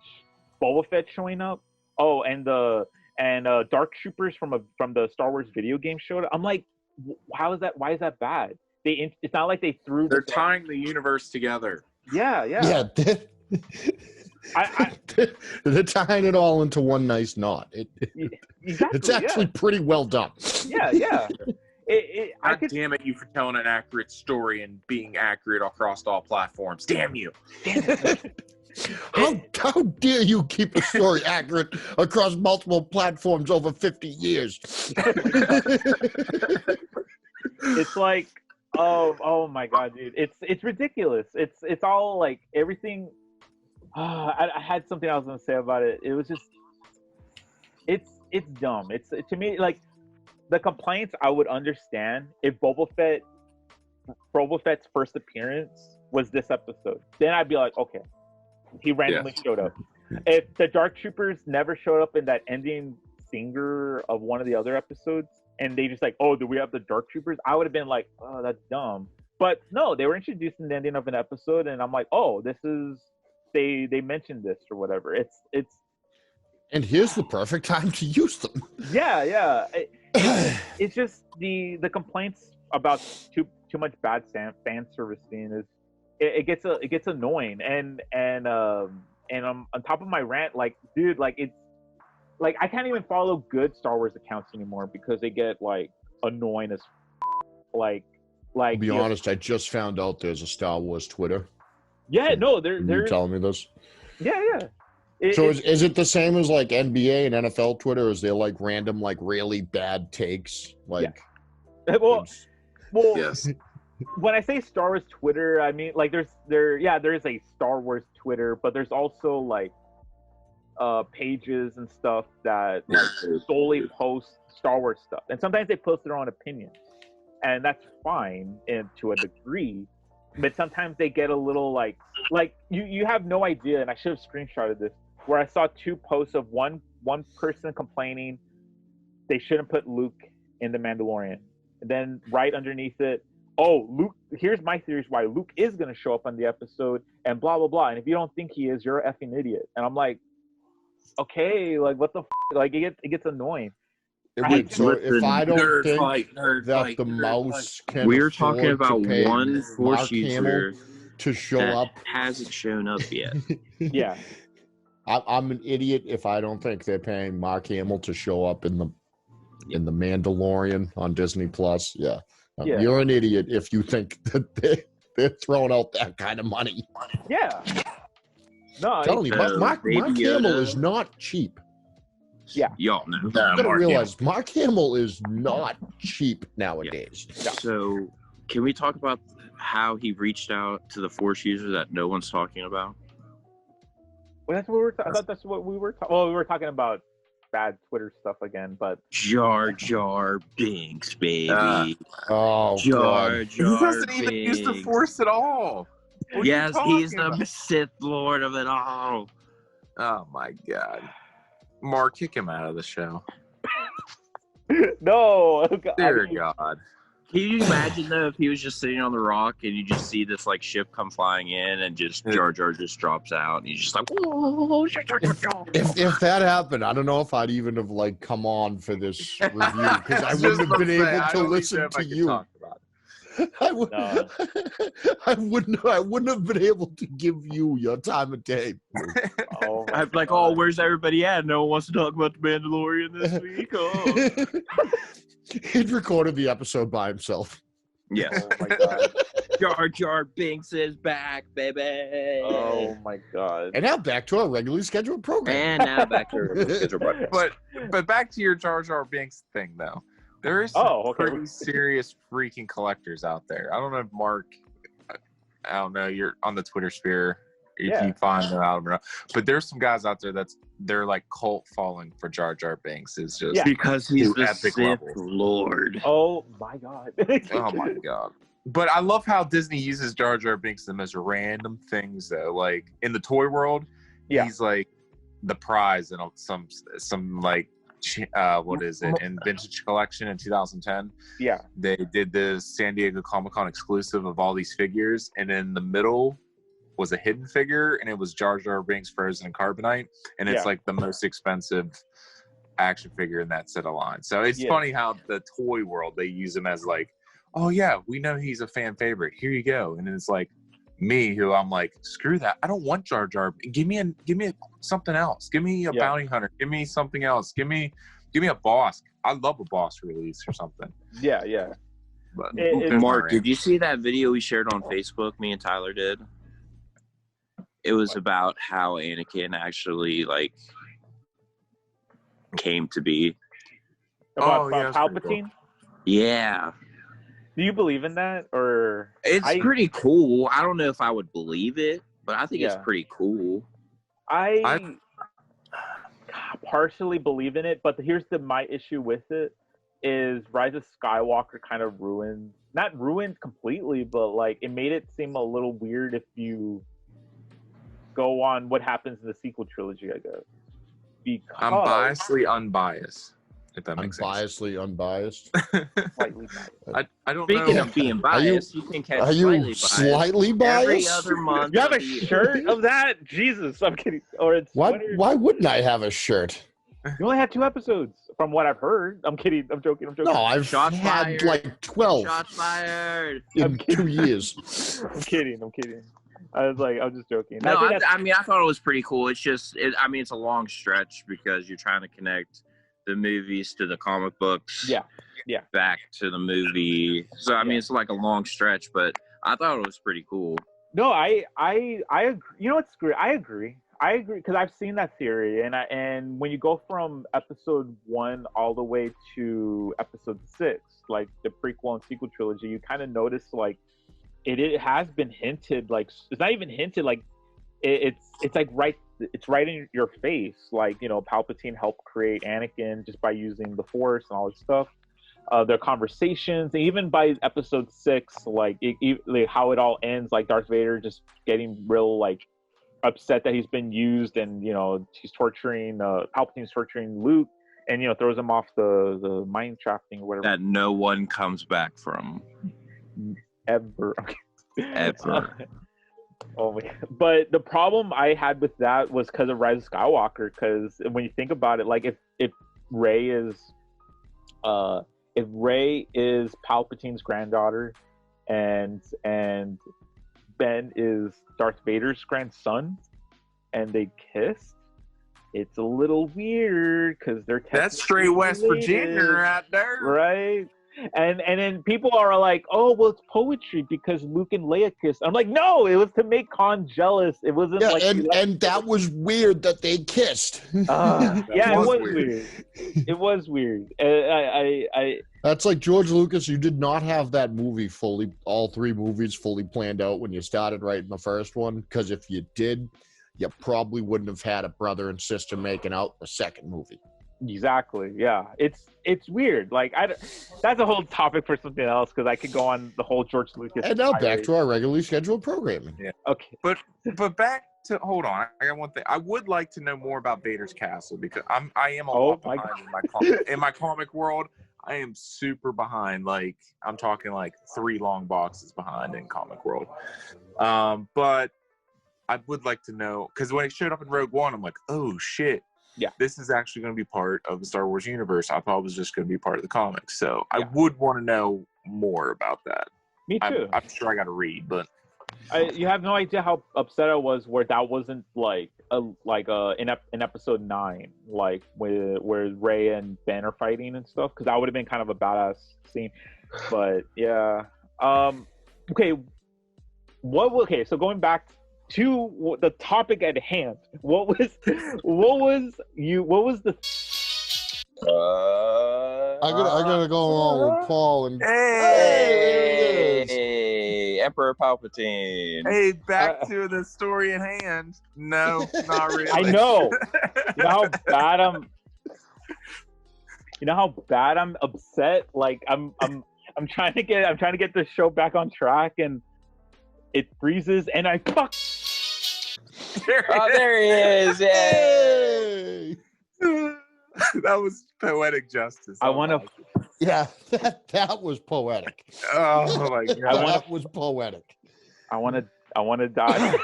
Boba Fett showing up. Oh, and Dark Troopers from the Star Wars video game showed up. I'm like, how is that? Why is that bad? It's not like they threw. They're tying the universe together. Yeah. They're tying it all into one nice knot. Exactly, it's actually pretty well done. Yeah. Damn it, you for telling an accurate story and being accurate across all platforms. Damn you. How dare you keep a story accurate across multiple platforms over 50 years? It's like, oh my god, dude, it's ridiculous. It's all like everything. I had something I was gonna say about it. It was just, it's dumb. It's to me, like, the complaints I would understand if Boba Fett's first appearance was this episode. Then I'd be like, okay, he randomly showed up. If the Dark Troopers never showed up in that ending singer of one of the other episodes, and they just like, oh, do we have the Dark Troopers? I would have been like, oh, that's dumb. But no, they were introduced in the ending of an episode, and I'm like, oh, this is, they mentioned this or whatever. It's and here's the perfect time to use them. Yeah. It's just the complaints about too much bad fan servicing is it gets annoying, and I'm on top of my rant, like, dude, like, it's like I can't even follow good Star Wars accounts anymore because they get like annoying as like. To be honest, I just found out there's a Star Wars Twitter. Yeah, no, You're telling me this? Yeah. Is it the same as like NBA and NFL Twitter? Is there like random, like really bad takes? Like, yeah. Well, yes. When I say Star Wars Twitter, I mean like there is a Star Wars Twitter, but there's also like pages and stuff that like solely post Star Wars stuff, and sometimes they post their own opinions, and that's fine to a degree. But sometimes they get a little like you have no idea, and I should have screenshotted this, where I saw 2 posts of one person complaining they shouldn't put Luke in The Mandalorian. And then right underneath it, oh, Luke, here's my theories why Luke is going to show up on the episode and blah, blah, blah. And if you don't think he is, you're an effing idiot. And I'm like, okay, like, what the like, it gets annoying. Wait, so if I don't think that the mouse can we're talking about one Force user to show that up hasn't shown up yet. Yeah. I'm an idiot if I don't think they're paying Mark Hamill to show up in the Mandalorian on Disney Plus. Yeah. You're an idiot if you think that they're throwing out that kind of money. Yeah. No, I'm telling you, Mark Hamill is not cheap. Yeah. Y'all know. You gotta realize Mark Hamill is not cheap nowadays. Yeah. So can we talk about how he reached out to the Force user that no one's talking about? Well, that's what we were. I thought that's what we were. Well, we were talking about bad Twitter stuff again, but Jar Jar Binks, baby. Oh, Jar Jar He doesn't even use the Force at all. Yes, he's the Sith Lord of it all. Oh my God. Mark, kick him out of the show. No, Dear God. Can you imagine though if he was just sitting on the rock and you just see this like ship come flying in and just Jar Jar just drops out and he's just like, whoa. If that happened, I don't know if I'd even have like come on for this review because I wouldn't have been able to listen to you. I wouldn't have been able to give you your time of day. I'd be like, oh, where's everybody at? No one wants to talk about the Mandalorian this week. Oh. He'd recorded the episode by himself. Yes. Oh my god. Jar Jar Binks is back, baby. Oh my god. And now back to our regularly scheduled program. And now back to our regularly scheduled broadcast. But back to your Jar Jar Binks thing though. There is some pretty serious freaking collectors out there. I don't know if Mark, I don't know, you're on the Twitter sphere if you find them out or not. But there's some guys out there they're like cult following for Jar Jar Binks. It's just because he's the Sith Lord. Oh my god. Oh my god. But I love how Disney uses Jar Jar Binks them as random things though. Like in the toy world, he's like the prize in some like what is it in Vintage Collection in 2010. They did the San Diego Comic-Con exclusive of all these figures, and in the middle was a hidden figure, and it was Jar Jar Binks frozen in carbonite, and it's like the most expensive action figure in that set of lines. So it's funny how the toy world, they use him as like, oh yeah, we know he's a fan favorite, here you go. And it's like me, who I'm like, screw that, I don't want Jar Jar, give me something else, give me a bounty hunter, give me something else, give me a boss. I love a boss release or something. But Mark, did you see that video we shared on Facebook, me and Tyler did? It was about how Anakin actually like came to be. About Palpatine? Cool. Yeah. Do you believe in that, or it's pretty cool? I don't know if I would believe it, but I think it's pretty cool. I partially believe in it, but here's my issue with it is Rise of Skywalker kind of not ruined completely, but like it made it seem a little weird if you go on what happens in the sequel trilogy, I guess. Because I'm biasedly unbiased. If that makes sense. Unbiased. Slightly biased. I don't Speaking know. of being biased, you can catch slightly biased. Every other month. You have a shirt of that? Jesus, I'm kidding. Or it's why wouldn't I have a shirt? You only had 2 episodes, from what I've heard. I'm kidding. I'm joking. No, I've had like 12. Shots fired. In 2 years. I'm kidding. I'm just joking. No, I mean, I thought it was pretty cool. It's just, it's a long stretch because you're trying to connect the movies to the comic books. Back to the movie. So, I mean, it's like a long stretch, but I thought it was pretty cool. No, I agree. You know what's great? I agree because I've seen that theory, and when you go from episode 1 all the way to episode 6, like the prequel and sequel trilogy, you kind of notice like it has been hinted, like it's not even hinted, like it's like right in your face, like, you know, Palpatine helped create Anakin just by using the Force and all this stuff. Their conversations, and even by episode 6, like how it all ends, like Darth Vader just getting real like upset that he's been used, and you know he's torturing Palpatine's torturing Luke, and you know throws him off the mine shaft thing or whatever that no one comes back from ever. Oh my God. But the problem I had with that was because of Rise of Skywalker, because when you think about it, like if Rey is Palpatine's granddaughter and Ben is Darth Vader's grandson and they kissed, it's a little weird because they're that's straight West Virginia right there, right? And then people are like, oh, well, it's poetry because Luke and Leia kissed. I'm like, no, it was to make Khan jealous. It wasn't like... And that was weird that they kissed. It was weird. It was weird. That's like George Lucas. You did not have that movie all 3 movies fully planned out when you started writing the first one, because if you did, you probably wouldn't have had a brother and sister making out the second movie. Exactly. Yeah, it's weird. Like that's a whole topic for something else, because I could go on the whole George Lucas. And now back to our regularly scheduled programming. Yeah. Okay. But back to, hold on. I got one thing. I would like to know more about Vader's castle, because I am a lot behind in my comic world. I am super behind. Like, I'm talking like 3 long boxes behind in Comic World. But I would like to know, because when it showed up in Rogue One, I'm like, oh shit. Yeah. This is actually going to be part of the Star Wars universe. I thought it was just going to be part of the comics. So I would want to know more about that. Me too. I'm sure I got to read, but you have no idea how upset I was where that wasn't in episode 9, like where Rey and Ben are fighting and stuff, because that would have been kind of a badass scene. But yeah, okay. So going back to the topic at hand, what was the I gotta go along with Paul and Hey, Emperor Palpatine. hey, back to the story at hand. No, not really. I know. You know how bad I'm upset. Like I'm trying to get the show back on track, and it freezes, and I fuck. There he is! Yay! That was poetic justice. I want to. yeah, that was poetic. Oh my god, That was poetic. I want to die.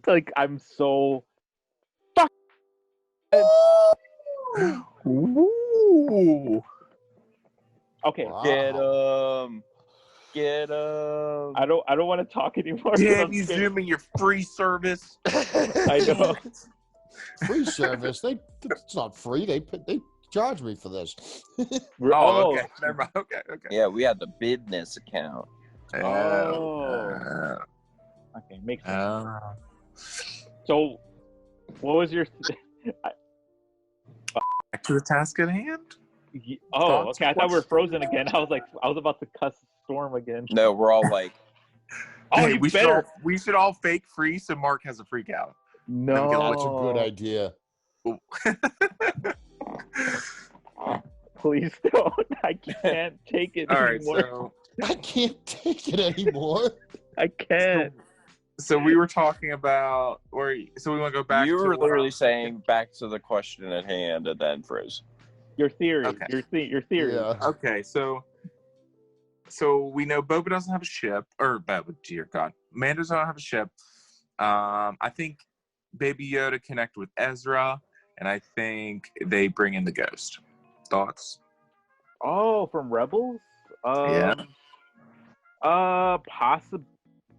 Like I'm so. Fuck. Ooh. Okay. Wow. Get him! I don't want to talk anymore. Damn, you zooming your free service. I know. Free service. It's not free. They charge me for this. Oh, okay. Never mind. Okay. Yeah, we had the business account. Oh. Okay, makes sense. So, what was your? Back to the task at hand. Oh, okay. I thought we were frozen again. I was about to cuss Storm again. No, we're all like, Oh, Hey, you we better. should all fake freeze so Mark has a freak out. No, That's a good idea. Please don't. I can't take it All right, anymore. I can't take it anymore. I can't. so we were talking about so we want to go back. you to were literally saying back to the question at hand and then froze. Your theory. Okay. Your theory. Yeah. Okay, so we know Boba doesn't have a ship, or Boba, dear God, Mando doesn't have a ship. I think Baby Yoda connect with Ezra, and I think they bring in the Ghost. Thoughts? Oh, from Rebels? Yeah. Possibly.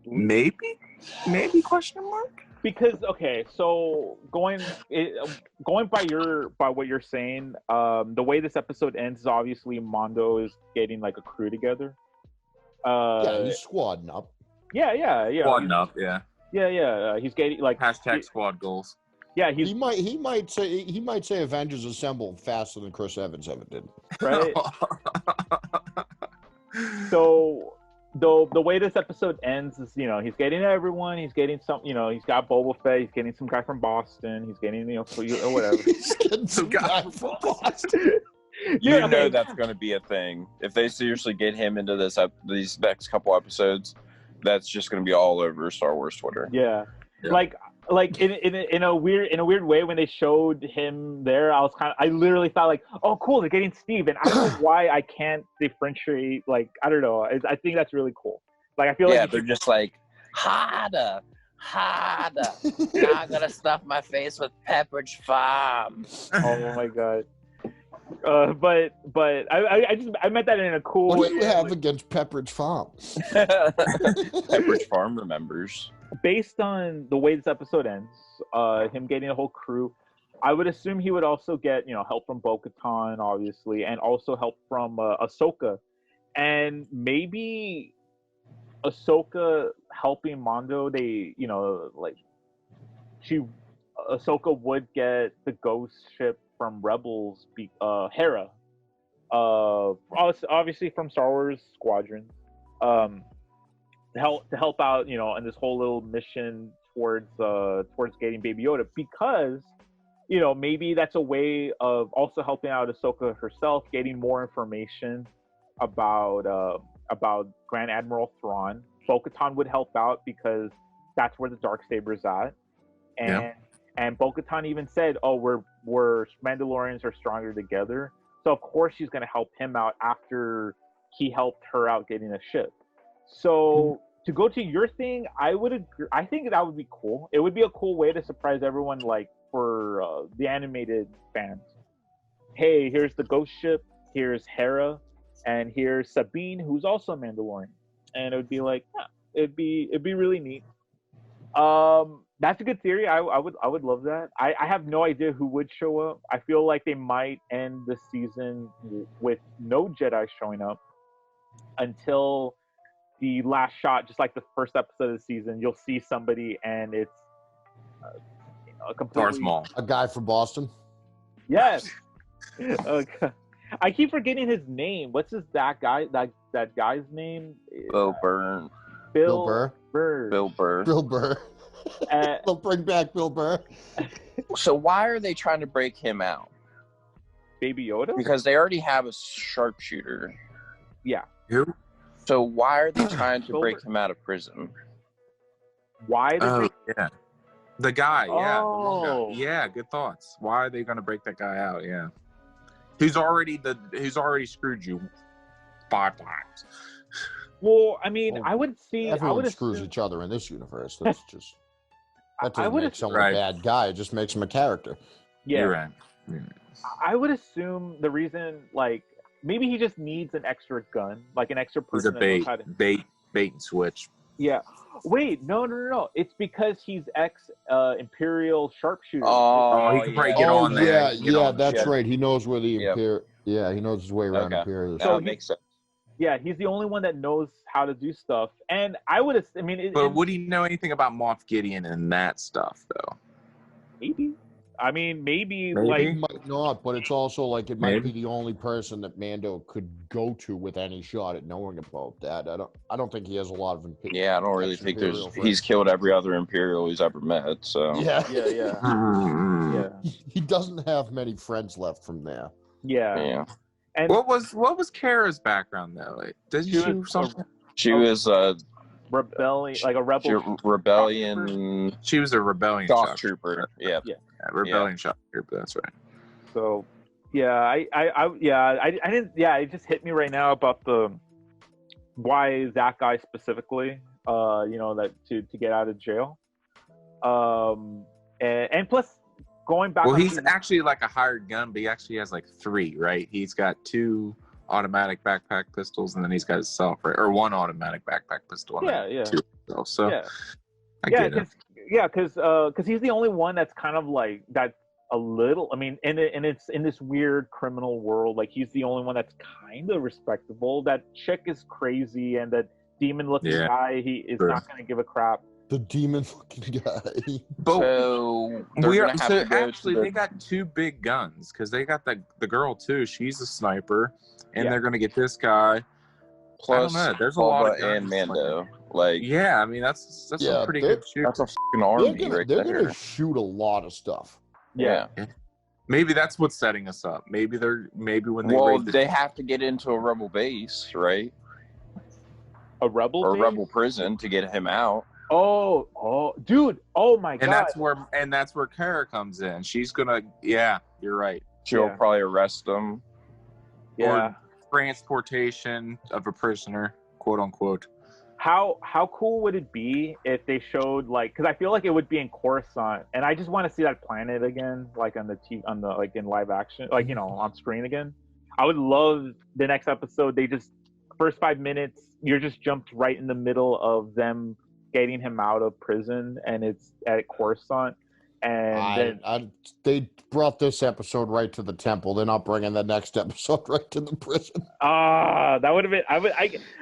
Maybe question mark? Because okay, so going by what you're saying, the way this episode ends is obviously Mondo is getting like a crew together. Yeah, he's squadding up. Yeah. Squadding up, yeah. Yeah. He's getting like Hashtag squad goals. Yeah, He might say Avengers Assemble faster than Chris Evans ever did. right. So the way this episode ends is, he's getting everyone. He's getting some, he's got Boba Fett. He's getting some guy from Boston. He's getting, whatever. He's getting some guy from Boston. You know that's going to be a thing. If they seriously get him into these next couple episodes, that's just going to be all over Star Wars Twitter. Yeah. Like in a weird way, when they showed him there, I literally thought like, oh cool, they're getting Steve, and I don't know why I can't differentiate. Like, I don't know. I think that's really cool. Like, I feel like they're just like harder. Now I'm gonna stuff my face with Pepperidge Farm. Oh my god. But I meant that in a cool way. What do you have against Pepperidge Farm? Pepperidge Farm remembers. Based on the way this episode ends, him getting a whole crew, I would assume he would also get, help from Bo-Katan, obviously, and also help from Ahsoka. And maybe Ahsoka helping Mondo, Ahsoka would get the ghost ship from Rebels, Hera, obviously from Star Wars Squadron, to help out, in this whole little mission towards getting Baby Yoda, because, maybe that's a way of also helping out Ahsoka herself, getting more information about Grand Admiral Thrawn. Bo-Katan would help out because that's where the Darksaber's at, and Bo-Katan even said, "Oh, we're Mandalorians are stronger together." So of course she's gonna help him out after he helped her out getting a ship. So to go to your thing, I would agree. I think that would be cool. It would be a cool way to surprise everyone, like for the animated fans. Hey, here's the ghost ship. Here's Hera, and here's Sabine, who's also a Mandalorian. And it would be like, yeah, it'd be really neat. That's a good theory. I would love that. I have no idea who would show up. I feel like they might end the season with no Jedi showing up until the last shot, just like the first episode of the season. You'll see somebody, and it's a completely Darth Maul. A guy from Boston. Yes. Okay. I keep forgetting his name. What's that guy's name? Bill Burr. Bill Burr. Bill Burr. Bill Burr. They'll bring back Bill Burr. So why are they trying to break him out? Baby Yoda? Because they already have a sharpshooter. Yeah. Who? So why are they trying to Bill break Burr. him out of prison? Why? Oh, yeah. The guy, yeah. the Oh. one guy. Yeah, good thoughts. Why are they going to break that guy out? Yeah. Who's already screwed you 5 times. Well, I mean, Well, I would see. I Everyone would screws assume, each other in this universe. That's just that I doesn't would make someone Right. a bad guy. It just makes him a character. yeah. You're right. Yeah. I would assume the reason, like, maybe he just needs an extra gun, like an extra He's a person that knows how to. bait and switch. Yeah. Wait, no. It's because he's Imperial sharpshooter. Oh, he can probably get on there. Get on the that's ship. right. He knows where the Yep. Yeah, he knows his way around Okay. Imperial. So That makes sense. Yeah, he's the only one that knows how to do stuff. And I would, I mean, But would he know anything about Moff Gideon and that stuff, though? maybe. I mean, maybe. He Like, might not, but it's also like it might Maybe. be the only person that Mando could go to with any shot at knowing about that. I don't think he has a lot of Yeah, I don't really think Imperial he's friends. killed every other Imperial he's ever met. So Yeah. yeah. He doesn't have many friends left from there. yeah. And What was Kara's background though? Like, did She she do was something? She was rebellion, like a rebel. rebellion She was a rebellion shock trooper. Yeah. rebellion shock trooper. That's right. So, yeah, I didn't. Yeah, it just hit me right now about the why that guy specifically. That to get out of jail. And plus going back. Well, on he's season- actually like a hired gun, but he actually has like 3, right? He's got 2 automatic backpack pistols, and then he's got himself, right? Or 1 automatic backpack pistol. And then Yeah. 2 himself. So yeah. I get it. Because he's the only one that's kind of like that a little. I mean, and it's in this weird criminal world. Like he's the only one that's kind of respectable. That chick is crazy, and that demon-looking Yeah. guy, he is True. not going to give a crap. The demon fucking guy. But So they're we are gonna have so to go actually to the, they got 2 big guns because they got the girl too. She's a sniper, and Yeah. they're gonna get this guy. plus I don't know. There's a lot of Boba and guns. Mando. Like Yeah, I mean that's Yeah, a pretty they're- good shoot. that's a fucking army right They're there. gonna shoot a lot of stuff. Yeah. Maybe that's what's setting us up. Maybe when they Well, raid the they have to get into a rebel base, right? A rebel. Or a base? rebel prison to get him out. Oh, dude! Oh my and god! that's where Kara comes in. She's gonna you're right. She'll Yeah. probably arrest him. Yeah. Transportation of a prisoner, quote unquote. How cool would it be if they showed like? Because I feel like it would be in Coruscant, and I just want to see that planet again, like on the like in live action, like on screen again. I would love the next episode. They just first 5 minutes, you're just jumped right in the middle of them getting him out of prison, and it's at Coruscant, and then They brought this episode right to the temple. They're not bringing the next episode right to the prison. that would have been.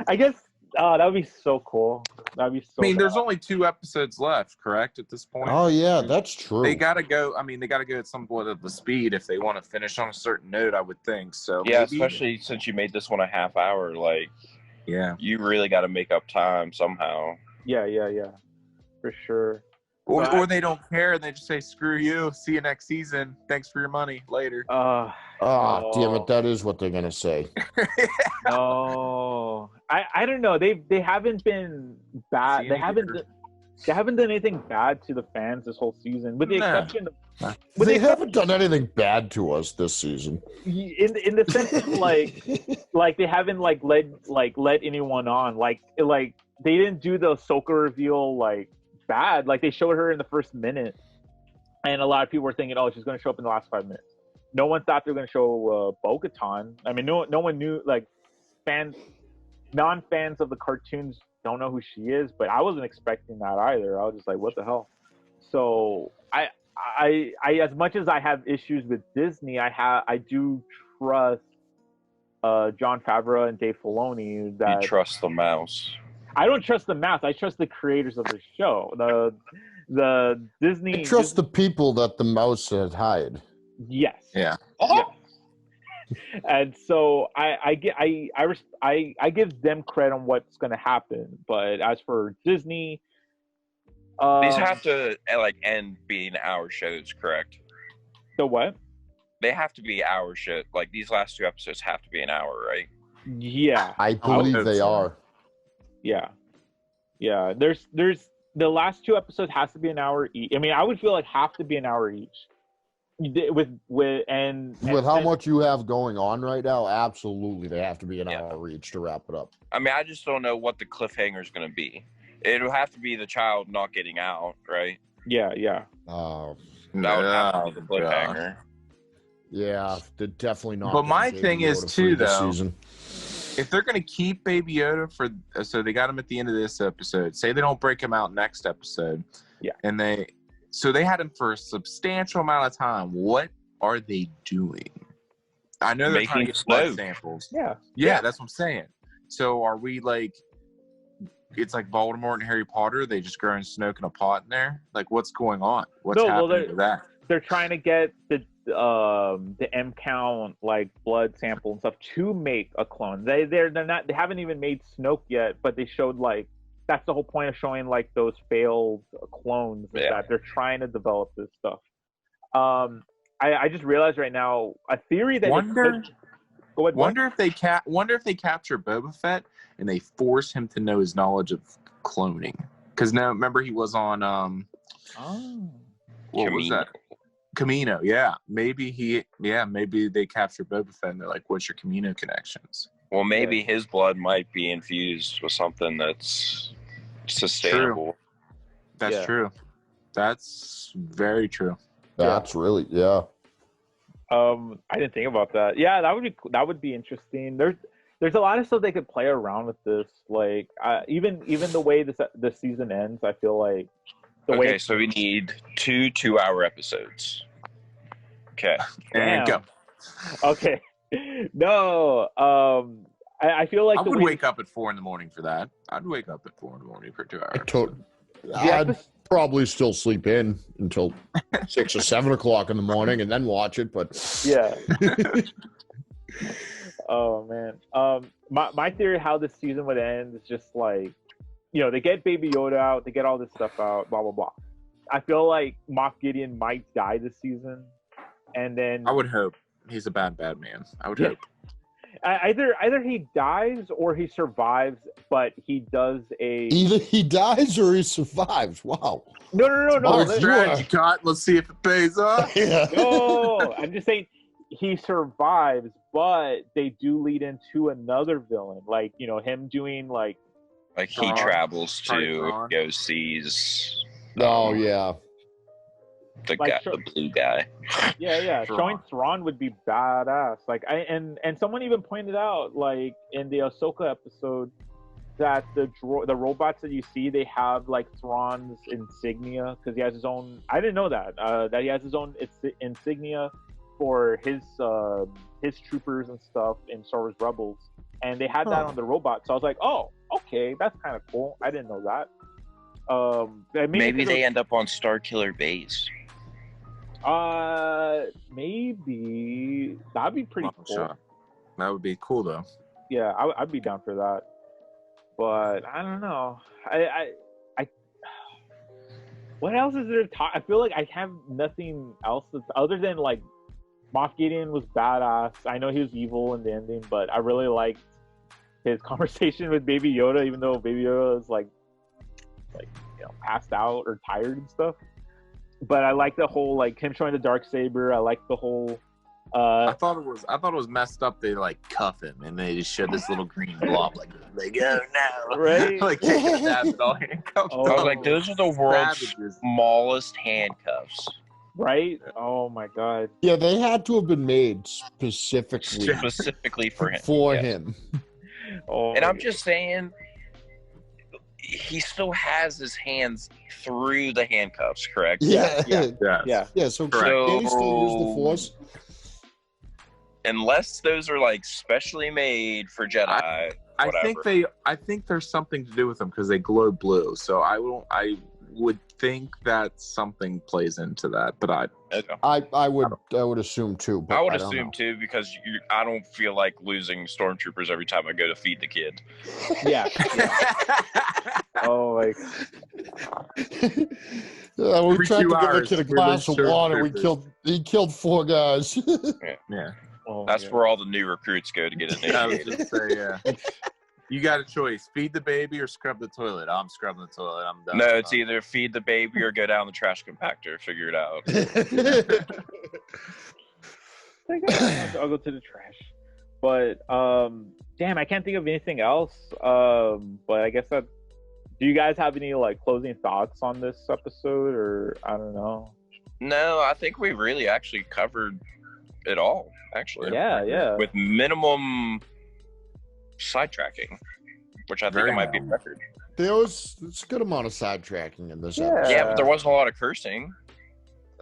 I guess. That would be so cool. That'd be so. I mean, there's cool. only 2 episodes left, correct? At this point. Oh yeah, that's true. They gotta go. I mean, they gotta go at some point of the speed if they want to finish on a certain note. I would think so. Yeah, maybe- especially since you made this one a half hour. Like, Yeah. you really got to make up time somehow. Yeah, for sure. Or they don't care and they just say, "Screw you. See you next season. Thanks for your money. Later." Damn it, that is what they're gonna say. No, I don't know. They haven't been bad. See They you haven't. later. They haven't done anything bad to the fans this whole season, with the exception of. They haven't done anything bad to us this season. In the sense of like they haven't let anyone on. Like they didn't do the Ahsoka reveal bad. Like they showed her in the first minute, and a lot of people were thinking, oh, she's going to show up in the last 5 minutes. No one thought they were going to show Bo-Katan. I mean, no one knew. Like non-fans of the cartoons don't know who she is, but I wasn't expecting that either. I was just like, what the hell? So I as much as I have issues with Disney, I do trust Jon Favreau and Dave Filoni. That You trust the mouse. I don't trust the mouse. I trust the creators of the show. The Disney. I trust the people that the mouse had hired. Yes. Yeah. Yes. And so I give them credit on what's going to happen, but as for Disney, These have to end being hour shows, correct? the what? They have to be hour show. Like these last 2 episodes have to be an hour, right? Yeah, I believe they are. yeah. There's the last 2 episodes has to be an hour each. I mean, I would feel like have to be an hour each. With how much you have going on right now, absolutely they have to be an hour each to wrap it up. I mean, I just don't know what the cliffhanger is going to be. It'll have to be the child not getting out, right? Yeah. Oh, That would have to be the cliffhanger. yeah, they're definitely not. But my getting thing Baby is Yoda too, free this though. season. If they're going to keep Baby Yoda so they got him at the end of this episode. Say they don't break him out next episode. Yeah. And they had him for a substantial amount of time. What are they doing? I know they're trying to get blood samples. Yeah. That's what I'm saying. So are we it's like Voldemort and Harry Potter? They just growing Snoke in a pot in there? Like, what's going on? What's happening to that? They're trying to get the M count blood sample and stuff to make a clone. They haven't even made Snoke yet, but they showed that's the whole point of showing those failed clones, that they're trying to develop this stuff. I just realized right now a theory that Wonder if they capture Boba Fett and they force him to know his knowledge of cloning. Because now remember he was on what was that? Camino, yeah. Maybe they capture Boba Fett and they're like, what's your Camino connections? Well, maybe his blood might be infused with something that's sustainable. That's true. That's very true. That's really I didn't think about that. Yeah, that would be interesting. There's a lot of stuff they could play around with this. Even the way the season ends, I feel like so we need 2 2-hour episodes. Okay. And go. Okay. No. I feel like I would wake up at 4 a.m. for that. I'd wake up at 4 a.m. for 2 hours. I'd probably still sleep in until 6 or 7 o'clock in the morning and then watch it. But yeah. Oh man. My theory how this season would end is just they get Baby Yoda out, they get all this stuff out, blah blah blah. I feel like Moff Gideon might die this season, and then I would hope. He's a bad man. I would hope. Either he dies or he survives, but he does either he dies or he survives. Wow. No. Strategy cut. Let's see if it pays off. Yeah. No, I'm just saying he survives, but they do lead into another villain, him doing he travels to go sees. Oh yeah. The guy, the blue guy. Yeah. Showing Thrawn would be badass. And someone even pointed out, in the Ahsoka episode, that the robots that you see, they have Thrawn's insignia because he has his own. I didn't know that he has his own insignia for his troopers and stuff in Star Wars Rebels, and they had that on the robot. So I was like, oh, okay, that's kind of cool. I didn't know that. Maybe they end up on Starkiller Base. Maybe that'd be pretty cool. Sure. That would be cool though. Yeah, I'd be down for that. But I don't know. I what else is there to talk? I feel like I have nothing else other than Moff Gideon was badass. I know he was evil in the ending, but I really liked his conversation with Baby Yoda, even though Baby Yoda is passed out or tired and stuff. But I like the whole like him showing the dark saber. I like the whole. I thought it was messed up. They like cuff him and they just showed this little green blob like go now, right? like take a stab at all handcuffs. Oh. I was like, those are the world's Savages. smallest handcuffs. Right? Oh my god. Yeah, they had to have been made specifically Specifically for him. for Yes. him. Oh, And I'm just saying, he still has his hands through the handcuffs, correct? Yeah, Yeah. yeah. Yeah. So Correct. can he still use the Force? Unless those are like specially made for Jedi. I think there's something to do with them because they glow blue. So I would think that something plays into that, but I would assume too. But I would don't assume know. too, because I don't feel like losing stormtroopers every time I go to feed the kid. yeah. Oh like We Every tried 2 to give the hours, kid a we glass of lose water. stormtroopers. He killed 4 guys. yeah. oh That's my where all the new recruits go to get I was initiated. just say, yeah. You got a choice: feed the baby or scrub the toilet. I'm scrubbing the toilet. I'm done. No, it's either feed the baby or go down the trash compactor. Figure it out. God. I'll go to the trash. But damn, I can't think of anything else. But I guess that. Do you guys have any like closing thoughts on this episode, or I don't know? No, I think we really actually covered it all. Actually, Yeah. with minimum sidetracking, which I think Very it might be a minimum. record. It's a good amount of sidetracking in this Yeah. episode. Yeah, but there wasn't a lot of cursing.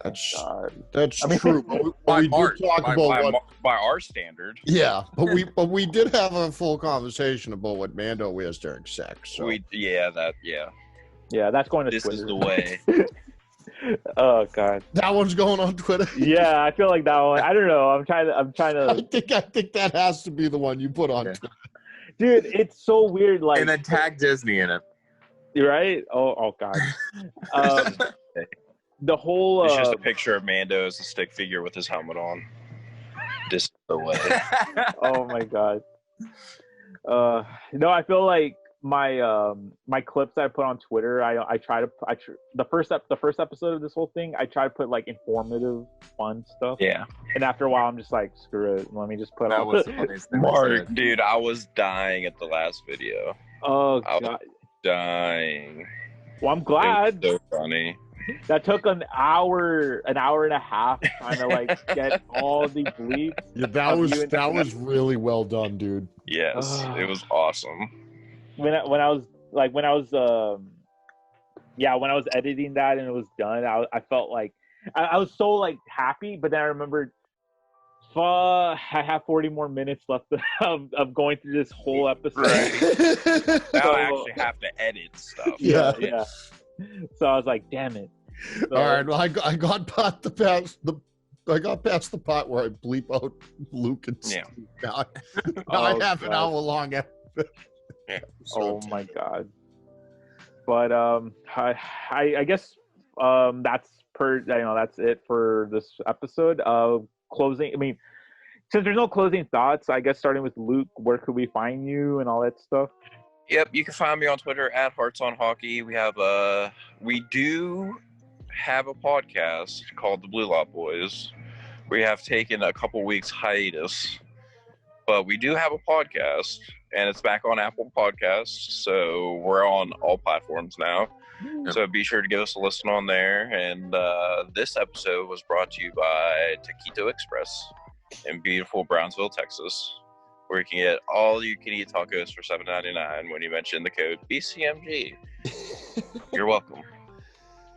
That's God. that's I mean- true. But By we Mark, did talk about what. by our standard. Yeah, but we did have a full conversation about what Mando wears during sex. So. Yeah, Yeah, that's going to this Twitter. is the way. Oh god. That one's going on Twitter. Yeah, I feel like that one. I don't know. I'm trying I to. think that has to be the one you put on Yeah. Twitter. Dude, it's so weird. Like, and then tag Disney in it. right? Oh god. The whole. It's just a picture of Mando as a stick figure with his helmet on. This is the way. Oh my god. No, I feel like my my clips that I put on Twitter, the first episode of this whole thing, I try to put like informative, fun stuff. Yeah. And after a while, I'm just like, screw it. Let me just put That all was the funniest thing. I Mark, said. dude, I was dying at the last video. Oh I was god. dying. Well, I'm It glad was so funny. that took an hour and a half trying to like get all the bleeps. Yeah, that Of was you and- that was really well done, dude. Yes, it was awesome. When I was editing that and it was done, I felt like I was so like happy, but then I remembered, I have 40 more minutes left of going through this whole episode. Right. Now I actually have to edit stuff. Yeah. Yeah. So I was like, damn it. So, All right, well, I got past the part where I bleep out Luke and Yeah. Steve. Now Oh, I have an God. hour long episode. Yeah. Oh my god. But I guess that's that's it for this episode. Closing. I mean, since there's no closing thoughts, I guess starting with Luke, where could we find you and all that stuff? Yep, you can find me on Twitter at Hearts on Hockey. We do have a podcast called The Blue Lot Boys. We have taken a couple weeks hiatus, but we do have a podcast, and it's back on Apple Podcasts, so we're on all platforms now. So be sure to give us a listen on there. And this episode was brought to you by Taquito Express in beautiful Brownsville, Texas, where you can get all you can eat tacos for $7.99 when you mention the code BCMG. You're welcome.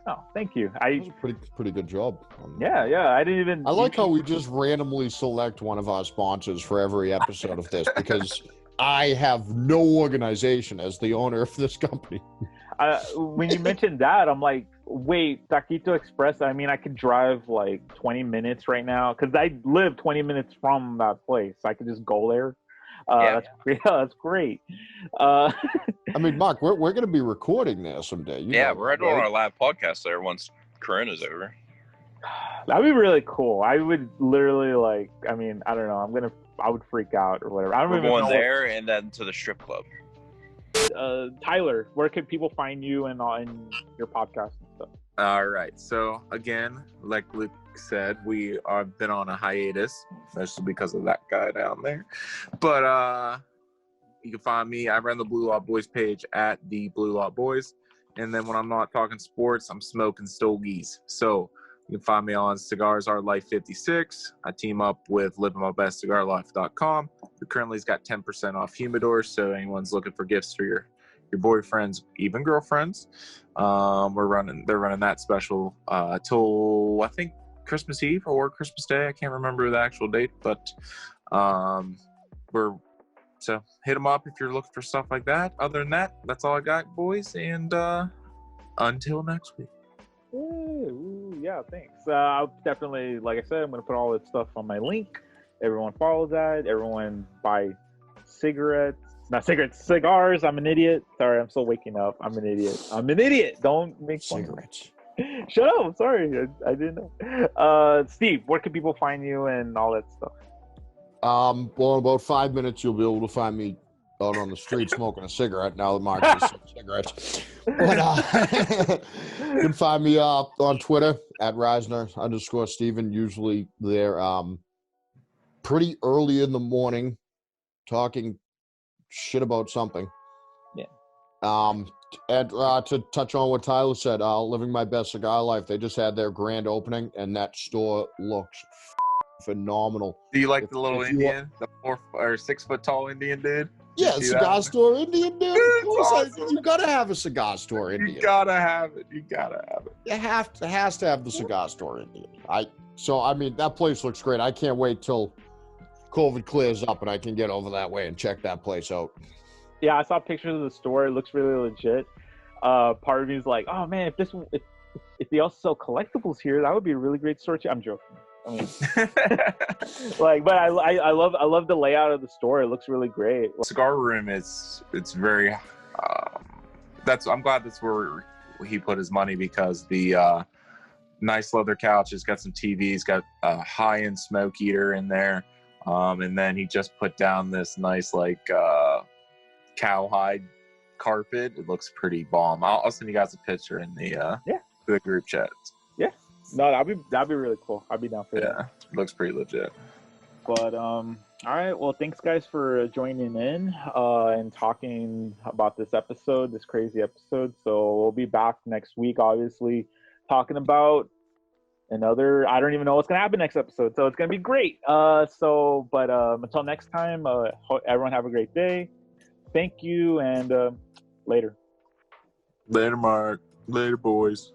Oh, thank you. That was a pretty good job. Yeah. I didn't even. I like how we just randomly select one of our sponsors for every episode of this because I have no organization as the owner of this company. When you mentioned that, I'm like, wait, Taquito Express. I mean, I could drive like 20 minutes right now because I live 20 minutes from that place. I could just go there. That's great. I mean, Mark, we're going to be recording there someday. You know We're that, doing right? our live podcast there once Corona's over. That'd be really cool. I would literally I mean, I don't know. I would freak out or whatever. I don't We're even going know there and then to the strip club. Tyler, where can people find you and on your podcast and stuff? All right. So again, like Luke said, we have been on a hiatus, especially because of that guy down there. But you can find me. I run the Blue Lot Boys page at the Blue Lot Boys, and then when I'm not talking sports, I'm smoking stogies. So you can find me on Cigars Are Life 56. I team up with livingmybestcigarlife.com. Who currently has got 10% off humidors. So anyone's looking for gifts for your boyfriends, even girlfriends, they're running that special till I think Christmas Eve or Christmas Day. I can't remember the actual date, but so hit them up if you're looking for stuff like that. Other than that, that's all I got, boys. And until next week. Ooh, yeah, thanks. I'll definitely, like I said, I'm gonna put all that stuff on my link. Everyone follow that. Everyone buy cigars. I'm an idiot. Sorry, I'm still waking up. I'm an idiot. Don't make fun. Cigarettes. Shut up. Sorry, I didn't know. Steve, where can people find you and all that stuff? Well, in about 5 minutes, you'll be able to find me out on the street smoking a cigarette. Now that Mark is cigarettes. But you can find me on Twitter at Reisner_Steven. Usually there pretty early in the morning talking shit about something. Yeah. And to touch on what Tyler said, Living My Best Cigar Life, they just had their grand opening, and that store looks phenomenal. Do you like the little Indian, the 4 or 6 foot tall Indian dude? Yeah, cigar store Indian dude. Of course, awesome. You gotta have a cigar store Indian. You gotta have it. It has to have the cigar store Indian. I mean, that place looks great. I can't wait till COVID clears up and I can get over that way and check that place out. Yeah, I saw pictures of the store. It looks really legit. Part of me is like, oh man, if they also sell collectibles here, that would be a really great store too. I'm joking. I mean, but I love the layout of the store. It looks really great. Cigar room it's very I'm glad that's where he put his money, because the nice leather couch has got some TVs, got a high-end smoke eater in there, and then he just put down this nice cowhide carpet. It looks pretty bomb. I'll send you guys a picture in the group chat. Yeah. No, that'd be really cool. I'd be down for that. Yeah, it looks pretty legit. But all right. Well, thanks guys for joining in and talking about this crazy episode. So we'll be back next week, obviously, talking about another. I don't even know what's gonna happen next episode, so it's gonna be great. Until next time, everyone have a great day. Thank you, and later. Later, Mark. Later, boys.